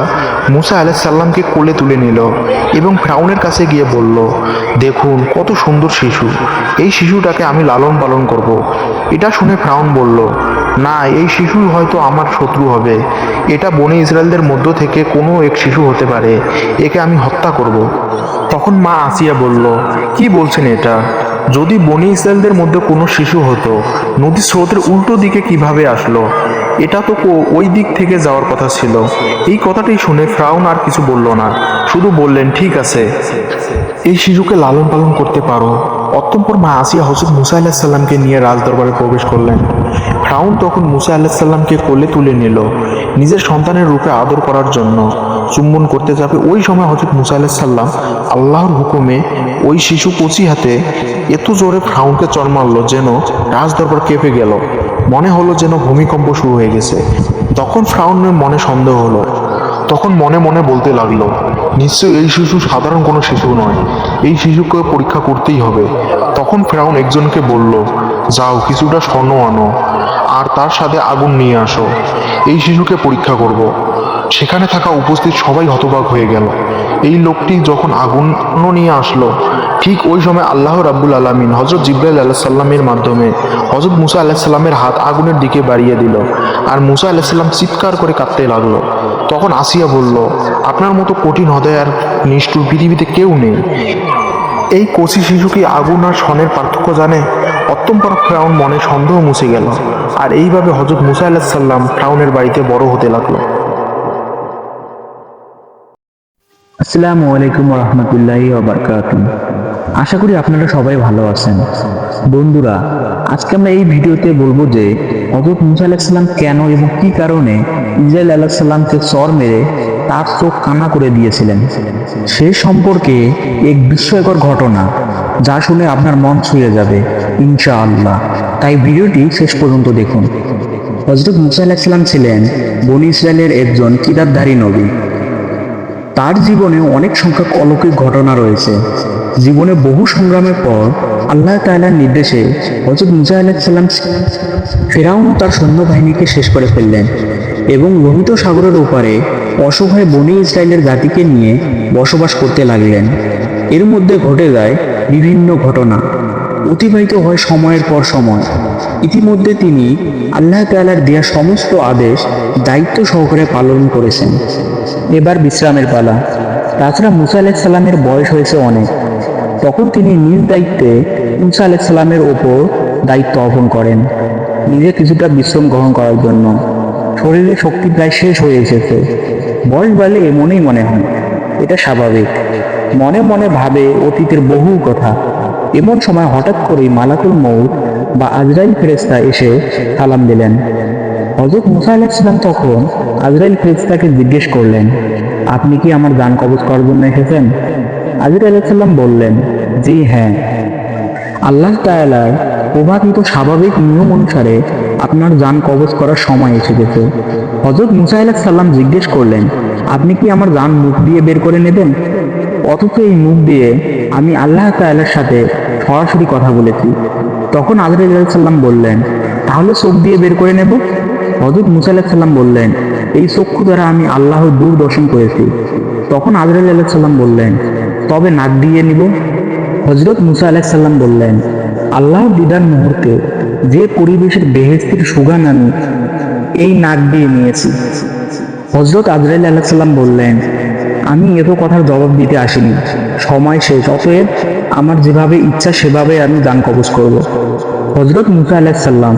মুসা আলাইহিস সালামকে কোলে তুলে নিল এবং ফিরআউনের কাছে গিয়ে বলল, দেখুন কত সুন্দর শিশু, এই শিশুটাকে আমি লালন পালন করব। এটা শুনে ফিরআউন বলল, না, এই শিশু হয়তো আমার শত্রু হবে। এটা বনে ইসরায়েলদের মধ্য থেকে কোনো এক শিশু হতে পারে, একে আমি হত্যা করব। তখন মা আসিয়া বলল, কি বলছেন এটা? যদি বনি ইসরায়েলদের মধ্যে কোনো শিশু হতো, নদী স্রোতের উল্টো দিকে কিভাবে আসলো? এটা তো ওই দিক থেকে যাওয়ার কথা ছিল। এই কথাটি শুনে ফিরআউন আর কিছু বলল না, শুধু বললেন, ঠিক আছে, এই শিশুকে লালন পালন করতে পারো। অতঃপর মা আসিয়া হযরত মুসা আলাইহিস সালামকে নিয়ে রাজদরবারে প্রবেশ করলেন। ফিরআউন তখন মুসা আলাইহিস সালামকে কোলে তুলে নিল নিজের সন্তানের রূপে আদর করার জন্য। চুম্বন করতে যাবে ওই সময় হযরত মুসা আলাইহিস সালাম আল্লাহর হুকুমে ওই শিশু কচি হাতে এত জোরে ফিরআউনকে চড় মারল যেন রাজদরবার কেঁপে গেল। মনে হলো যেন ভূমিকম্প শুরু হয়ে গেছে। তখন ফিরআউনের মনে সন্দেহ হলো। তখন মনে মনে বলতে লাগলো, নিশ্চয়ই এই শিশু সাধারণ কোনো শিশু নয়, এই শিশুকে পরীক্ষা করতেই হবে। তখন ফিরআউন একজনকে বলল, যাও কিছুটা স্বর্ণ আনো আর তার সাথে আগুন নিয়ে আসো, এই শিশুকে পরীক্ষা করব। সেখানে থাকা উপস্থিত সবাই হতবাক হয়ে গেল। এই লোকটি যখন আগুন নিয়ে আসলো, ঠিক ওই সময় আল্লাহ রাব্বুল আলামিন হযরত জিবরাইল আলাইহিস সালামের মাধ্যমে হযরত মুসা আলাইহিস সালামের হাত আগুনের দিকে বাড়িয়ে দিল আর মুসা আলাইহিস সালাম চিৎকার করে কাঁদতে লাগলো। তখন আসিয়া বলল, আপনার মতো কঠিন হৃদয় আর নিষ্ঠুর পৃথিবীতে কেউ নেই। এই কচি শিশু কি আগুন আর স্বর্ণের পার্থক্য জানে? অতঃপর ফিরআউন মনে সন্দেহ মুছে গেল। আর এইভাবে হযরত মুসা আলাইহিস সালাম ফিরআউনের বাড়িতে বড় হতে লাগলো। আসসালামু আলাইকুম রহমতুল্লাহি ওয়াবারাকাতুহু। আশা করি আপনারা সবাই ভালো আছেন। বন্ধুরা, আজকে আমরা এই ভিডিওতে বলবো যে হযরত মুসা আলাইহিস সালাম কেন এবং কি কারণে ইসরাইল আলাইহিস সালামকে চর মেরে তার চোখ কানা করে দিয়েছিলেন, সে সম্পর্কে এক বিস্ময়কর ঘটনা যা শুনে আপনার মন ছুঁয়ে যাবে ইনশাআল্লাহ। তাই ভিডিওটি শেষ পর্যন্ত দেখুন। হযরত মুসা আলাইহিস সালাম ছিলেন বনী ইসরায়েলের একজন কিতাবধারী নবী। তার জীবনে অনেক সংখ্যক অলৌকিক ঘটনা রয়েছে। জীবনে বহু সংগ্রামের পর আল্লাহ তাআলার নির্দেশে হযরত মুসা আলাইহিস সালাম ফিরআউন তার সৈন্যবাহিনীকে শেষ করে ফেললেন এবং লোহিত সাগরের ওপারে অসহায় বনী ইসরায়েলের জাতিকে নিয়ে বসবাস করতে লাগলেন। এর মধ্যে ঘটে যায় বিভিন্ন ঘটনা, অতিবাহিত হয় সময়ের পর সময়। ইতিমধ্যে তিনি আল্লাহ তাআলার দেয়া সমস্ত আদেশ দায়িত্ব সহকারে পালন করেছেন। এবার বিশ্রামের পালা। তাছাড়া মুসা আলাইহিস সালামের বয়স হয়েছে অনেক। তখন তিনি নিজ দায়িত্বে মুসা আলাইহিস সালামের ওপর দায়িত্ব অর্পণ করেন, নিজে কিছুটা বিশ্রাম গ্রহণ করার জন্য। শরীরে শক্তি প্রায় শেষ হয়ে এসেছে। বয়স বাড়লে এমনই মনে হয়, এটা স্বাভাবিক। মনে মনে ভাবে অতীতের বহু কথা। এমন সময় হঠাৎ করেই মালাকুল মউত বা আজরাইল ফেরেশতা এসে সালাম দিলেন। হযরত মুসা আলাইহিস সালাম তখন আজরাইল ফেরেশতাকে জিজ্ঞেস করলেন, আপনি কি আমার জান কবজ করার জন্য এসেছেন? আজরাইল আলাইহিস সালাম বললেন, জি হ্যাঁ। আল্লাহ তাআলার প্রভাবিত স্বাভাবিক নিয়ম অনুসারে আপনার জান কবজ করার সময় এসে গেছে। হযরত মুসা আলাইহিস সালাম জিজ্ঞেস করলেন, আপনি কি আমার জান মুখ দিয়ে বের করে নেবেন? অথচ এই মুখ দিয়ে আমি আল্লাহ তাআলার সাথে সরাসরি কথা বলেছি। তখন আজরাইল আলাইহিস সালাম বললেন, তাহলে চোখ দিয়ে বের করে নেব? হযরত মুসা আলাইহিস সালাম বললেন, এই চক্ষু দ্বারা আমি আল্লাহর দূর দর্শন করেছি। তখন আজরাইল আলাইহিস সালাম বললেন, তবে নাক দিয়ে নিব? হযরত মুসা আলাইহিস সালাম বললেন, আল্লাহর দিদার মুহূর্তে যে পরিবেশের বেহেশতের সুগান আমি এই নাক দিয়ে নিয়েছি। হযরত আজরাইল আলাইহিস সালাম বললেন, আমি এত কথার জবাব দিতে আসিনি, সময় শেষ, অতএব আমার যেভাবে ইচ্ছা সেভাবে আমি জান কবজ করব। হযরত মুসা আলাইহিস সালাম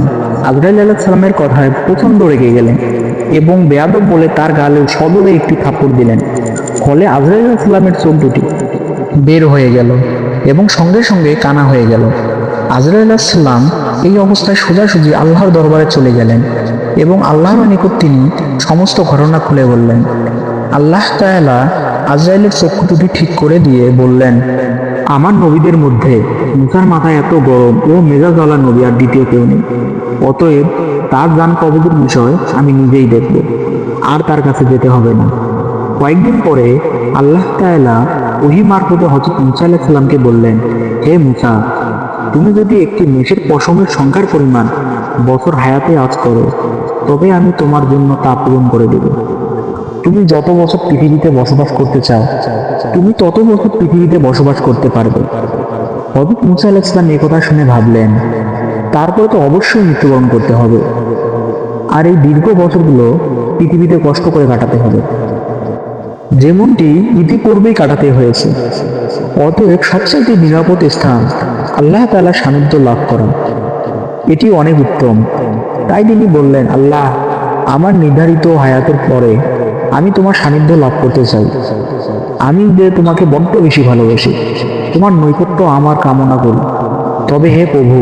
আজরাইল আলাইহিস সালামের কথায় প্রচণ্ড রেগে গেলেন এবং বেয়াদব বলে তার গালে সদরে একটি থাপ্পড় দিলেন। ফলে আজরাইল আলাইহিস সালামের চোখ দুটি বের হয়ে গেল এবং সঙ্গে সঙ্গে কানা হয়ে গেল। আজরাইল আলাইহিস সালাম এই অবস্থায় সোজাসুজি আল্লাহর দরবারে চলে গেলেন এবং আল্লাহর নিকট তিনি সমস্ত ঘটনা খুলে বললেন। আল্লাহ তাআলা আজরাইলের চক্ষু দুটি ঠিক করে দিয়ে বললেন, আমার নবীদের মধ্যে মুসার মাথায় এত গরম ও মেজাজওয়ালা নবী আর দ্বিতীয় কেউ নেই। অতএব তার জান কবজের বিষয় আমি নিজেই দেখব, আর তার কাছে যেতে হবে না। কয়েকদিন পরে আল্লাহ তাআলা ওহী মারফতে হযরত মুসা আলাইহিস সালামকে বললেন, হে মুসা, তুমি যদি একটি মেষের পশমের সংখ্যার পরিমাণ বছর হায়াতে আজ করো, তবে আমি তোমার জন্য তা পূরণ করে দেব। তুমি যত বছর পৃথিবীতে বসবাস করতে চাও, তুমি তত বছর পৃথিবীতে বসবাস করতে পারবে। হযরত মুসা আলাইহিস সালাম এই কথা শুনে ভাবলেন, তারপরে তো অবশ্যই মৃত্যুবরণ করতে হবে, আর এই দীর্ঘ বছরগুলো পৃথিবীতে কষ্ট করে কাটাতে হবে, যেমনটি ইতিপূর্বেই কাটাতে হয়েছে। অতএব সবচেয়ে নিরাপদ স্থান আল্লাহ তাআলার সান্নিধ্য লাভ করা, এটি অনেক উত্তম। তাই তিনি বললেন, আল্লাহ, আমার নির্ধারিত হায়াতের পরে আমি তোমার সান্নিধ্য লাভ করতে চাই। আমি যে তোমাকে বড্ড বেশি ভালোবাসি, তোমার নৈকট্য আমার কামনা করি। তবে হে প্রভু,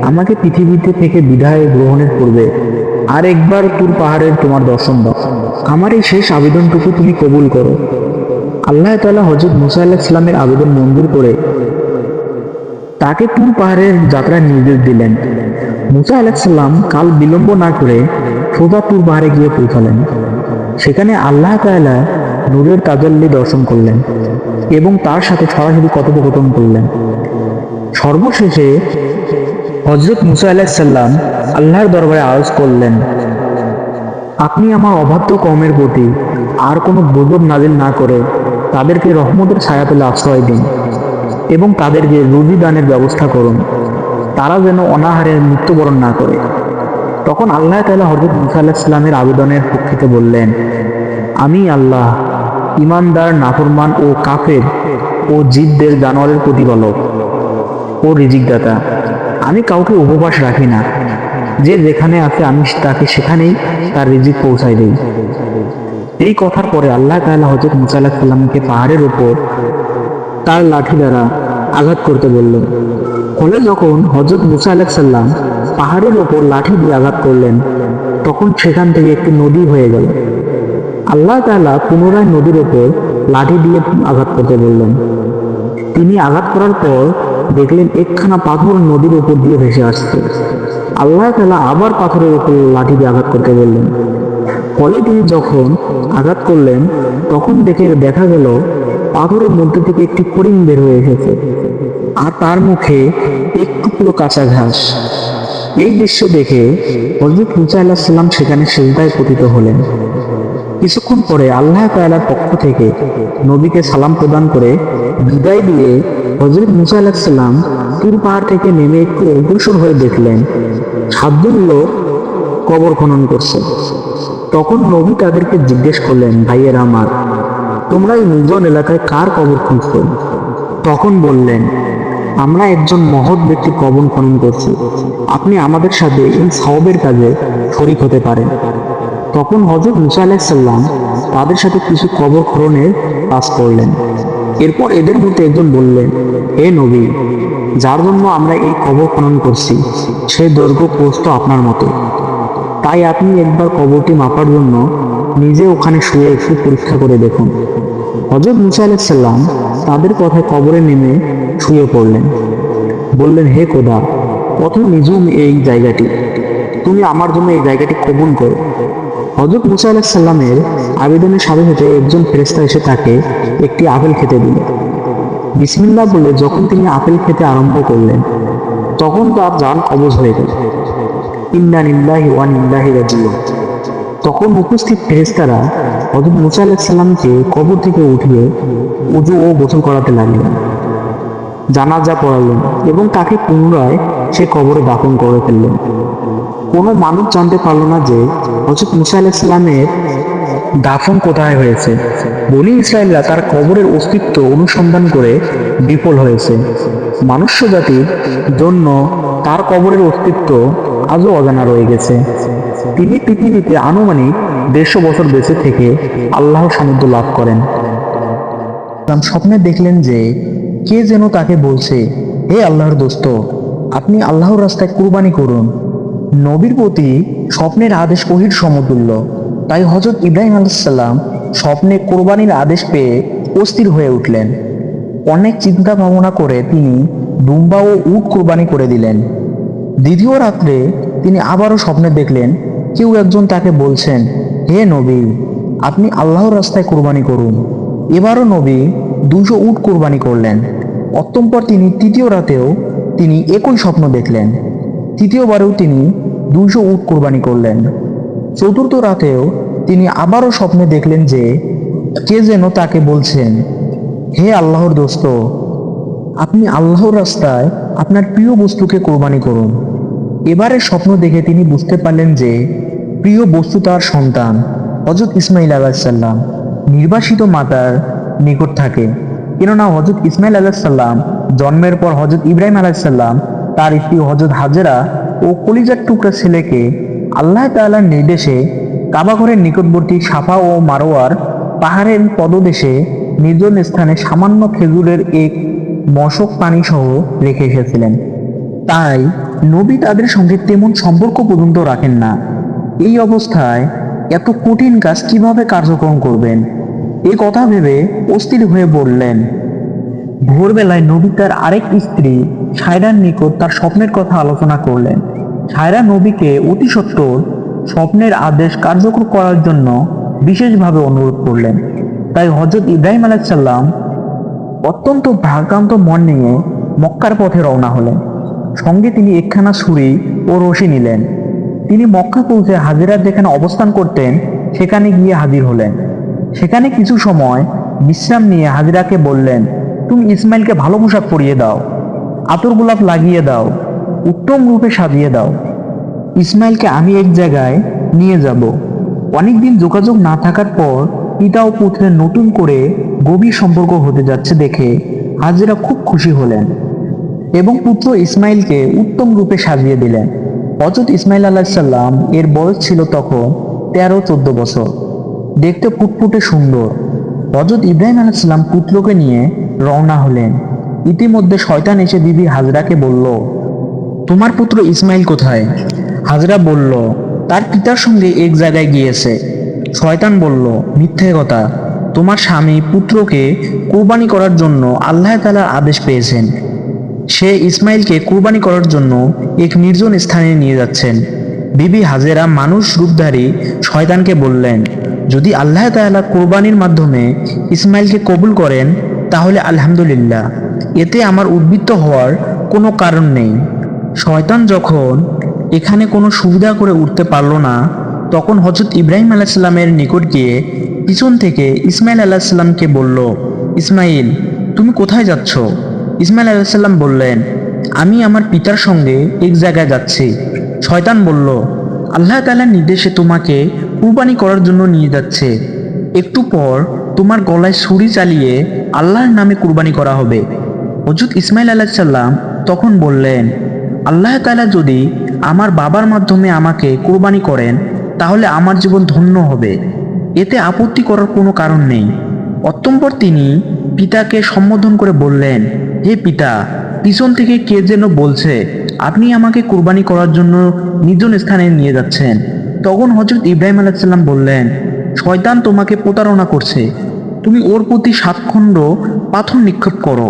আমাকে পৃথিবীতে থেকে বিদায় গ্রহণের পূর্বে আর একবার তুর পাহাড়ের তোমার দর্শন দাও। আমার এই শেষ আবেদনটুকু তুমি কবুল করো। আল্লাহ তাআলা হযরত মুসা আলাইহিস সালামের আবেদন মঞ্জুর করে তাকে তুর পাহাড়ের যাত্রার নির্দেশ দিলেন। মুসা আলাইহিস সালাম কাল বিলম্ব না করে সোজা তুর পাহাড়ে গিয়ে পৌঁছালেন। সেখানে আল্লাহ তাআলা নূরের তাজাল্লি দর্শন করলেন এবং তার সাথে সরাসরি কথোপকথন করলেন। সর্বশেষে হযরত মুসা আলাইহিস সালাম আল্লাহর দরবারে আরজ করলেন, আপনি আমার অবাধ্য কওমের প্রতি আর কোনো গজব নাজিল না করে তাদেরকে রহমতের ছায়াতলে আশ্রয় দিন এবং তাদেরকে রুজি দানের ব্যবস্থা করুন, তারা যেন অনাহারে মৃত্যুবরণ না করে। তখন আল্লাহ তাআলা হযরত মুসা আলাইহিস সালামের আবেদনের প্রেক্ষিতে বললেন, আমি আল্লাহ ঈমানদার, নাফরমান ও কাফের ও জিদদের জানোয়ারের প্রতিপালক ও রিজিকদাতা। আমি কাউকে উপবাস রাখি না, যে যেখানে আছে আমি তাকে সেখানেই তার রিজিক পৌঁছায় দেই। এই কথার পরে আল্লাহ তাআলা হযরত মুসা আলাইহিস সালামকে পাহাড়ের উপর তার লাঠি দ্বারা আঘাত করতে বললেন। ফলে যখন হযরত মুসা আলাইহিস সালাম পাহাড়ের উপর লাঠি দিয়ে আঘাত করলেন, তখন সেখান থেকে একটি নদী হয়ে গেল। আল্লাহ তাআলা পুনরায় নদীর উপর লাঠি দিয়ে আঘাত করতে বললেন। তিনি আঘাত করার পর দেখলেন একখানা পাথর নদীর উপর দিয়ে ভেসে আসছে। আল্লাহ তাআলা আবার পাথরের উপর লাঠি দিয়ে আঘাত করতে বললেন। ফলে তিনি যখন আঘাত করলেন, তখন দেখা গেল পাথরের মধ্যে থেকে একটি ফড়িং বের হয়ে এসেছে, আর তার মুখে এক টুকরো কাঁচা ঘাস। এই দৃশ্য দেখে হযরত মুসা আলাইহিস সালাম সেখানে সিজদায় পতিত হলেন। কিছুক্ষণ পরে আল্লাহ তাআলার পক্ষ থেকে নবীকে সালাম প্রদান করে বিদায় দিয়ে হযরত মুসা আলাইহিস সালাম তুর পাহাড় থেকে নেমে একটু অগ্রসর হয়ে দেখলেন 7 জন লোক কবর খনন করছে। তখন নবী তাদেরকে জিজ্ঞেস করলেন, ভাইয়েরা আমার, তোমরা এই নির্জন এলাকায় কার কবর খুঁজছো? তখন বললেন, আমরা একজন মহৎ ব্যক্তির কবর খনন করছি, আপনি আমাদের সাথে এই সওয়াবের কাজে শরীক হতে পারেন। তখন হযরত মুসা আলাইহিসসালাম তাদের সাথে কিছু কবর খননের কাজ করলেন। এরপর এদের মধ্যে একজন বললেন, হে নবী, যার জন্য আমরা এই কবর খনন করছি সে দৈর্ঘ্য প্রস্থ আপনার মতো, তাই আপনি একবার কবরটি মাপার জন্য নিজে ওখানে শুয়ে একটু পরীক্ষা করে দেখুন। হযরত মুসা আলাইহিসসালাম তাদের কথায় কবরে নেমে শুয়ে পড়লেন। বললেন, হে খোদা, কত নিঝুম এই জায়গাটি, তুমি আমার জন্য এই জায়গাটি কবুল করো। হযরত মুসা আলাইহিসসালামের আবেদনের সাথে সাথে একজন ফেরেশতা এসে তাকে একটি আপেল খেতে দিল। বিসমিল্লাহ বলে যখন তিনি আপেল খেতে আরম্ভ করলেন তখন তার জান কবজ হয়ে গেল। ইন্না লিল্লাহি ওয়া ইন্না ইলাইহি রাজিউন। তখন উপস্থিত ফেরেশতারা হযরত মুসা আলাইহিসসালামকে কবর থেকে উঠিয়ে ওযু ও গোসল করাতে লাগলেন, জানাজা পড়ালেন এবং তাকে পুনরায় সে কবরে দাফন করে ফেললেন। কোনো মানুষ জানতে পারল না যে হযরত মুসা আলাইহিসসালামের দাফন কোথায় হয়েছে। বনী ইসরায়েলরা তার কবরের অস্তিত্ব অনুসন্ধান করে বিফল হয়েছে। মনুষ্য জাতির জন্য তার কবরের অস্তিত্ব আজও অজানা রয়ে গেছে। তিনি পৃথিবীতে আনুমানিক 150 বছর বেঁচে থেকে আল্লাহর সান্নিধ্য লাভ করেন। স্বপ্নে দেখলেন যে কে যেন তাকে বলছে, হে আল্লাহর দোস্ত, আপনি আল্লাহর রাস্তায় কুরবানি করুন। নবীর প্রতি স্বপ্নের আদেশ ওহীর সমতুল্য। তাই হযরত ইব্রাহিম আলাইহিস সালাম স্বপ্নে কোরবানির আদেশ পেয়ে অস্থির হয়ে উঠলেন। অনেক চিন্তা ভাবনা করে তিনি দুম্বা ও উট কোরবানি করে দিলেন। দ্বিতীয় রাত্রে তিনি আবারও স্বপ্নে দেখলেন কেউ একজন তাকে বলছেন, হে নবী, আপনি আল্লাহর রাস্তায় কোরবানি করুন। এবারও নবী 200 উট কোরবানি করলেন। অতঃপর তিনি তৃতীয় রাতেও তিনি একই স্বপ্ন দেখলেন। তৃতীয়বারেও তিনি 200 উট কোরবানি করলেন। চতুর্থ রাতেও তিনি আবারও স্বপ্নে দেখলেন যে কে যেন তাকে বলছেন, হে আল্লাহর দোস্ত, আপনি আল্লাহর রাস্তায় আপনার প্রিয় বস্তুকে কোরবানি করুন। এবারের স্বপ্ন দেখে তিনি বুঝতে পারলেন যে প্রিয় বস্তু তার সন্তান হযরত ইসমাইল আলাইহিস সালাম নির্বাসিত মাতার নিকট থাকে। কেননা হযরত ইসমাইল আলাইহিস সালাম জন্মের পর হযরত ইব্রাহিম আলাইহিস সালাম তার স্ত্রী হযরত হাজেরা ও কলিজার টুকরা ছেলেকে আল্লাহ তাআলার নির্দেশে কাবাঘরের নিকটবর্তী সাফা ও মারোয়ার পাহাড়ের পদদেশে নির্জন স্থানে সামান্য খেজুরের এক মশক পানি সহ রেখে এসেছিলেন। তাই নবী তাদের সঙ্গে তেমন সম্পর্ক পর্যন্ত রাখেন না। এই অবস্থায় এত কঠিন কাজ কিভাবে কার্যক্রম করবেন, এই কথা ভেবে অস্থির হয়ে পড়লেন। ভোরবেলায় নবী তার আরেক স্ত্রী সায়রার নিকট তার স্বপ্নের কথা আলোচনা করলেন। সায়রা নবীকে অতি সত্বর স্বপ্নের আদেশ কার্যকর করার জন্য বিশেষভাবে অনুরোধ করলেন। তাই হযরত ইব্রাহিম আলাইহিস সালাম অত্যন্ত ভারাক্রান্ত মন নিয়ে মক্কার পথে রওনা হলেন। সঙ্গে তিনি একখানা ছুরি ও রশি নিলেন। তিনি মক্কা পৌঁছে হাজেরা যেখানে অবস্থান করতেন সেখানে গিয়ে হাজির হলেন। সেখানে কিছু সময় বিশ্রাম নিয়ে হাজেরাকে বললেন, তুমি ইসমাইলকে ভালো পোশাক পরিয়ে দাও, আতর গোলাপ লাগিয়ে দাও, উত্তম রূপে সাজিয়ে দাও। ইসমাইলকে আমি এক জায়গায় নিয়ে যাব। অনেকদিন যোগাযোগ না থাকার পর পিতা ও পুত্রের নতুন করে গভীর সম্পর্ক হতে যাচ্ছে দেখে হাজেরা খুব খুশি হলেন এবং পুত্র ইসমাইলকে উত্তম রূপে সাজিয়ে দিলেন। হযরত ইসমাইল আলাইহিস সালাম এর বয়স ছিল তখন 13-14 বছর, দেখতে ফুটফুটে সুন্দর। হযরত ইব্রাহিম আলাইহিস সালাম পুত্রকে নিয়ে রওনা হলেন। ইতিমধ্যে শয়তান এসে বিবি হাজরাকে বলল, তোমার পুত্র ইসমাইল কোথায়? হাজরা বলল, তার পিতার সঙ্গে এক জায়গায় গিয়েছে। শয়তান বলল, মিথ্যে কথা, তোমার স্বামী পুত্রকে কুরবানি করার জন্য আল্লাহ তাআলার আদেশ পেয়েছেন। সে ইসমাইলকে কুরবানি করার জন্য এক নির্জন স্থানে নিয়ে যাচ্ছেন। বিবি হাজেরা মানুষ রূপধারী শয়তানকে বললেন, যদি আল্লাহ তাআলা কুরবানির মাধ্যমে ইসমাইলকে কবুল করেন তাহলে আলহামদুলিল্লাহ, এতে আমার উদ্বৃত্ত হওয়ার কোনো কারণ নেই। শয়তান যখন এখানে কোনো সুবিধা করে উঠতে পারল না, তখন হযরত ইব্রাহিম আলাইহিস সালামের নিকট গিয়ে পিছন থেকে ইসমাইল আলাইহিস সালামকে বলল, ইসমাইল, তুমি কোথায় যাচ্ছ? ইসমাইল আলাইহিস সালাম বললেন, আমি আমার পিতার সঙ্গে এক জায়গায় যাচ্ছি। শয়তান বলল, আল্লাহ তাআলার নির্দেশে তোমাকে কুরবানি করার জন্য নিয়ে যাচ্ছে। একটু পর তোমার গলায় ছুরি চালিয়ে আল্লাহর নামে কুরবানি করা হবে। হযরত ইসমাইল আলাইহিস সালাম তখন বললেন, আল্লাহ তাআলা যদি আমার বাবার মাধ্যমে আমাকে কুরবানি করেন তাহলে আমার জীবন ধন্য হবে, এতে আপত্তি করার কোনো কারণ নেই। অতঃপর তিনি পিতাকে সম্বোধন করে বললেন, হে পিতা, পিছন থেকে কে যেন বলছে আপনি আমাকে কুরবানি করার জন্য নির্জন স্থানে নিয়ে যাচ্ছেন। তখন হযরত ইব্রাহিম আলাইহিস সালাম বললেন, শয়তান তোমাকে প্রতারণা করছে, তুমি ওর প্রতি 7 খণ্ড পাথর নিক্ষেপ করো।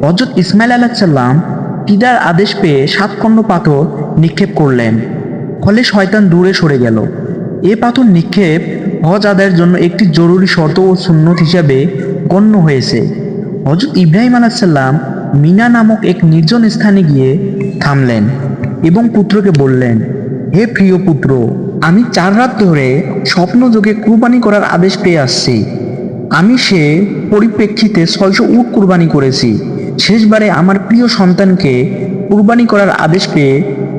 হযরত ইসমাইল আলাইহিস সালাম পিতার আদেশ পেয়ে 7 খণ্ড পাথর নিক্ষেপ করলেন, ফলে শয়তান দূরে সরে গেল। এ পাথর নিক্ষেপ হজ আদায়ের জন্য একটি জরুরি শর্ত ও সুন্নত হিসাবে গণ্য হয়েছে। হযরত ইব্রাহিম আলাইহিস সালাম মিনা নামক এক নির্জন স্থানে গিয়ে থামলেন এবং পুত্রকে বললেন, হে প্রিয় পুত্র, আমি 4 রাত ধরে স্বপ্নযোগে কুরবানি করার আদেশ পেয়ে আসছি। আমি সে পরিপ্রেক্ষিতে 600 উট কুরবানি করেছি। শেষবারে আমার প্রিয় সন্তানকে কুরবানি করার আদেশ পেয়ে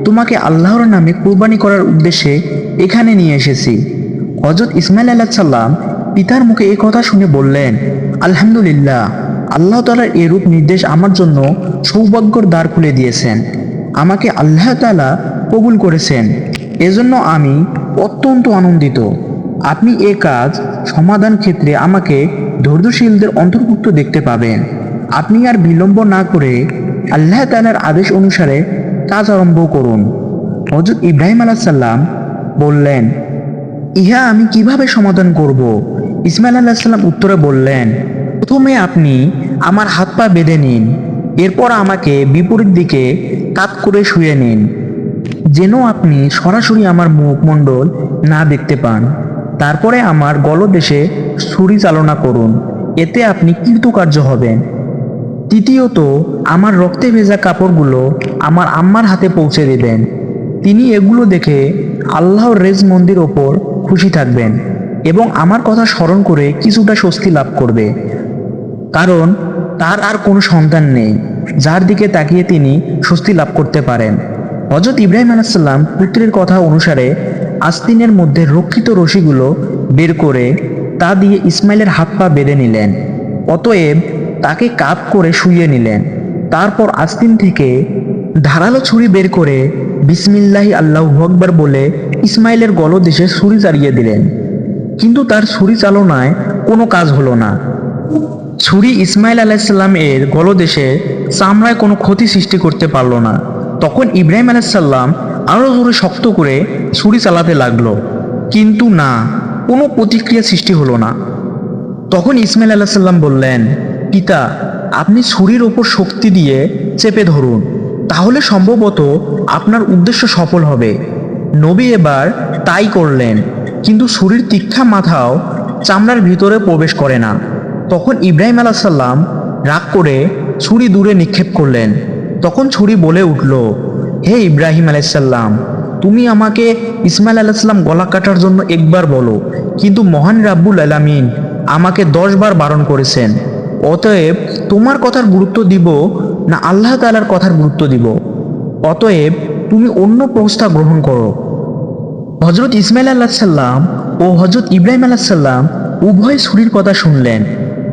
তোমাকে আল্লাহর নামে কুরবানি করার উদ্দেশ্যে এখানে নিয়ে এসেছি। হযরত ইসমাইল আলাইহিস সালাম পিতার মুখে এই কথা শুনে বললেন, আলহামদুলিল্লাহ, আল্লাহ তাআলার এরূপ নির্দেশ আমার জন্য সৌভাগ্যর দ্বার খুলে দিয়েছেন। আমাকে আল্লাহ তাআলা কবুল করেছেন, এজন্য আমি অত্যন্ত আনন্দিত। আপনি এ কাজ সমাধান ক্ষেত্রে আমাকে ধৈর্যশীলদের অন্তর্ভুক্ত দেখতে পাবেন। আপনি আর বিলম্ব না করে আল্লাহ তাআলার আদেশ অনুসারে কাজ আরম্ভ করুন। হযরত ইব্রাহিম আলাইহিস সালাম বললেন, ইহা আমি কিভাবে সমাধান করব? ইসমাইল আলাইহিস সালাম উত্তরে বললেন, প্রথমে আপনি আমার হাত পা বেঁধে নিন, এরপর আমাকে বিপরীত দিকে কাত করে শুয়ে নিন, যেন আপনি সরাসরি আমার মুখমণ্ডল না দেখতে পান। তারপরে আমার গলদেশে ছুরি চালনা করুন, এতে আপনি কৃতকার্য হবেন। তৃতীয়ত, আমার রক্তে ভেজা কাপড়গুলো আমার আম্মার হাতে পৌঁছে দেবেন। তিনি এগুলো দেখে আল্লাহর রেজমন্দির ওপর খুশি থাকবেন এবং আমার কথা স্মরণ করে কিছুটা স্বস্তি লাভ করবে, কারণ তার আর কোনো সন্তান নেই যার দিকে তাকিয়ে তিনি স্বস্তি লাভ করতে পারেন। হযরত ইব্রাহিম আলাইহিস সালাম পুত্রের কথা অনুসারে আস্তিনের মধ্যে রক্ষিত রশিগুলো বের করে তা দিয়ে ইসমাইলের হাত পা বেঁধে নিলেন। অতএব তাকে কাত করে শুইয়ে নিলেন। তারপর আস্তিন থেকে ধারালো ছুরি বের করে বিসমিল্লাহি আল্লাহু আকবার বলে ইসমাইলের গলদেশে ছুরি চালিয়ে দিলেন, কিন্তু তার ছুরি চালনায় কোনো কাজ হলো না। ছুরি ইসমাইল আলাইহিস সালাম এর গলদেশে চামড়ায় কোনো ক্ষতি সৃষ্টি করতে পারল না। তখন ইব্রাহিম আলাইহিস সালাম আরো জোরে শক্ত করে ছুরি চালাতে লাগলো, কিন্তু না, কোনো প্রতিক্রিয়া সৃষ্টি হলো না। তখন ইসমাইল আলাইহিস সালাম বললেন, পিতা, আপনি ছুরির ওপর শক্তি দিয়ে চেপে ধরুন, তাহলে সম্ভবত আপনার উদ্দেশ্য সফল হবে। নবী এবার তাই করলেন, কিন্তু ছুরির তীক্ষ্ণ মাথাও চামড়ার ভিতরে প্রবেশ করে না। তখন ইব্রাহিম আলাইহিস সালাম রাগ করে ছুরি দূরে নিক্ষেপ করলেন। তখন ছুরি বলে উঠল, হে ইব্রাহিম আলাইহিস সালাম, তুমি আমাকে ইসমাইল আলাইহিস সালাম গলা কাটার জন্য একবার বলো, কিন্তু মহান রাব্বুল আলামিন আমাকে 10 বার বারণ করেছেন। অতএব তোমার কথার গুরুত্ব দিব না আল্লাহ তাআলার কথার গুরুত্ব দিব? অতএব তুমি অন্য প্রস্তাব গ্রহণ করো। হযরত ইসমাইল আলাইহিস সালাম ও হযরত ইব্রাহিম আলাইহিস সালাম উভয় ছুরির কথা শুনলেন।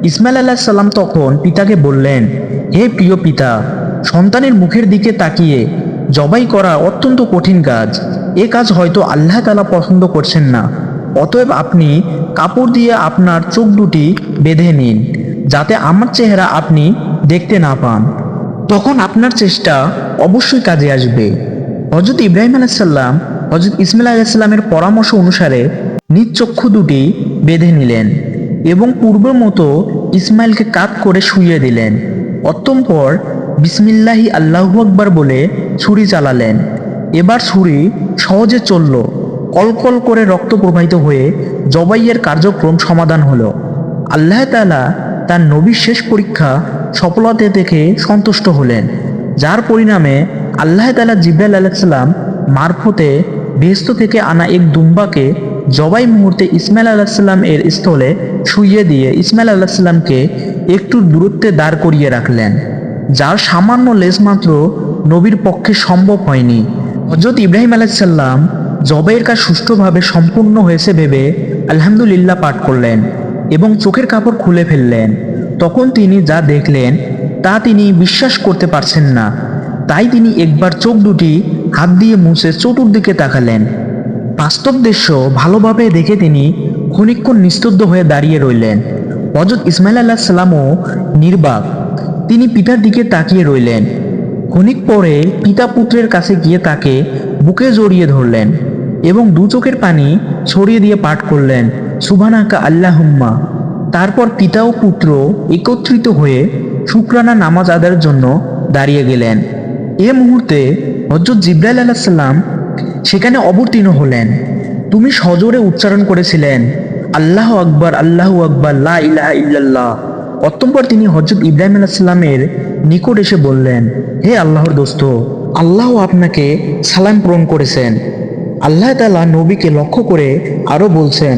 ইসমাইল আলাইহিস সালাম তখন পিতাকে বললেন, হে প্রিয় পিতা, সন্তানের মুখের দিকে তাকিয়ে জবাই করা অত্যন্ত কঠিন কাজ। এ কাজ হয়তো আল্লাহ তাআলা পছন্দ করছেন না। অতএব আপনি কাপড় দিয়ে আপনার চোখ দুটি বেঁধে নিন, যাতে আমার চেহারা আপনি দেখতে না পান। তখন আপনার চেষ্টা অবশ্যই কাজে আসবে। হযরত ইব্রাহিম আলাইহিস সালাম হযরত ইসমাইল আলাইহিস সালামের পরামর্শ অনুসারে নিজ চক্ষু দুটি বেঁধে নিলেন এবং পূর্বের মতো ইসমাইলকে কাত করে শুইয়ে দিলেন। অতঃপর বিসমিল্লাহি আল্লাহু আকবার বলে ছুরি চালালেন। এবার ছুরি সহজে চলল, কলকল করে রক্ত প্রবাহিত হয়ে জবাইয়ের কার্যক্রম সমাধান হলো। আল্লাহ তাআলা তার নবীর শেষ পরীক্ষা সফলতা দেখে সন্তুষ্ট হলেন, যার পরিণামে আল্লাহ তাআলা জিবরাইল আলাইহিস সালাম মারফতে বেহেশত থেকে আনা এক দুম্বাকে জবাই মুহূর্তে ইসমাইল আলাইহিস সালাম এর স্থলে শুইয়ে দিয়ে ইসমাইল আলাইহিস সালামকে একটু দূরত্বে দাঁড় করিয়ে রাখলেন, যার সামান্য লেজ মাত্র নবীর পক্ষে সম্ভব হয়নি। হযরত ইব্রাহিম আলাইহিস সালাম জবাইয়ের কাজ সুষ্ঠুভাবে সম্পূর্ণ হয়েছে ভেবে আলহামদুলিল্লাহ পাঠ করলেন এবং চোখের কাপড় খুলে ফেললেন। তখন তিনি যা দেখলেন তা তিনি বিশ্বাস করতে পারছেন না। তাই তিনি একবার চোখ দুটি হাত দিয়ে মুছে চতুর্দিকে তাকালেন। বাস্তব দৃশ্য ভালোভাবে দেখে তিনি ক্ষণিকক্ষণ নিস্তব্ধ হয়ে দাঁড়িয়ে রইলেন। হযরত ইসমাইল আলাইহিস সালামও নির্বাক, তিনি পিতার দিকে তাকিয়ে রইলেন। ক্ষণিক পরে পিতা পুত্রের কাছে গিয়ে তাকে বুকে জড়িয়ে ধরলেন এবং দু চোখের পানি ছড়িয়ে দিয়ে পাঠ করলেন সুবহানাকা আল্লাহুম্মা। তারপর পিতা ও পুত্র একত্রিত হয়ে শুকরানা নামাজ আদায়ের জন্য দাঁড়িয়ে গেলেন। এ মুহূর্তে হযরত জিবরাইল আলাইহিস সালাম সেখানে অবতীর্ণ হলেন। তুমি সজোরে উচ্চারণ করেছিলেন আল্লাহু আকবার, আল্লাহু আকবার, লা ইলাহা ইল্লাল্লাহ। অতঃপর তিনি হযরত ইব্রাহিম আলাইহিস সালামের নিকট এসে বললেন, হে আল্লাহর দোস্ত, আল্লাহ আপনাকে সালাম প্রেরণ করেছেন। আল্লাহ তাআলা নবীকে লক্ষ্য করে আরো বলছেন,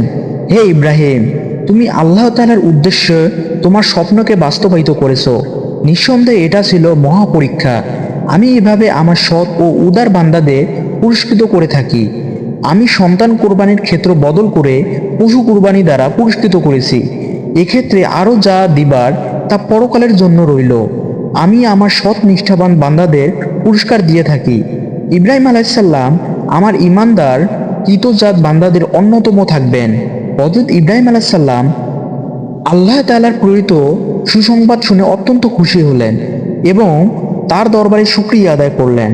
হে ইব্রাহিম, তুমি আল্লাহ তাআলার উদ্দেশ্যে তোমার স্বপ্নকে বাস্তবায়িত করেছো। নিঃসন্দেহে এটা ছিল মহা পরীক্ষা। আমি এভাবে আমার সৎ ও উদার বান্দাদের পুরস্কৃত করে থাকি। আমি সন্তান কোরবানির ক্ষেত্র বদল করে পশু কোরবানি দ্বারা পুরস্কৃত করেছি। এক্ষেত্রে আরও যা দিবার তা পরকালের জন্য রইল। আমি আমার সৎ নিষ্ঠাবান বান্দাদের পুরস্কার দিয়ে থাকি। ইব্রাহিম আলাইহিস সালাম আমার ইমানদার কৃতজাত বান্দাদের অন্যতম থাকবেন। হযরত ইব্রাহিম আলাইহিস সালাম আল্লাহ তাআলার প্রেরিত সুসংবাদ শুনে অত্যন্ত খুশি হলেন এবং তার দরবারে শুকরিয়া আদায় করলেন।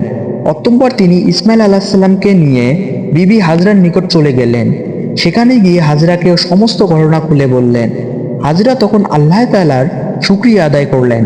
অতঃপর তিনি ইসমাইল আলাইহিস সালামকে নিয়ে বিবি হাজরার নিকট চলে গেলেন। সেখানে গিয়ে হাজরাকে সমস্ত ঘটনা খুলে বললেন। হাজরা তখন আল্লাহ তাআলার শুকরিয়া আদায় করলেন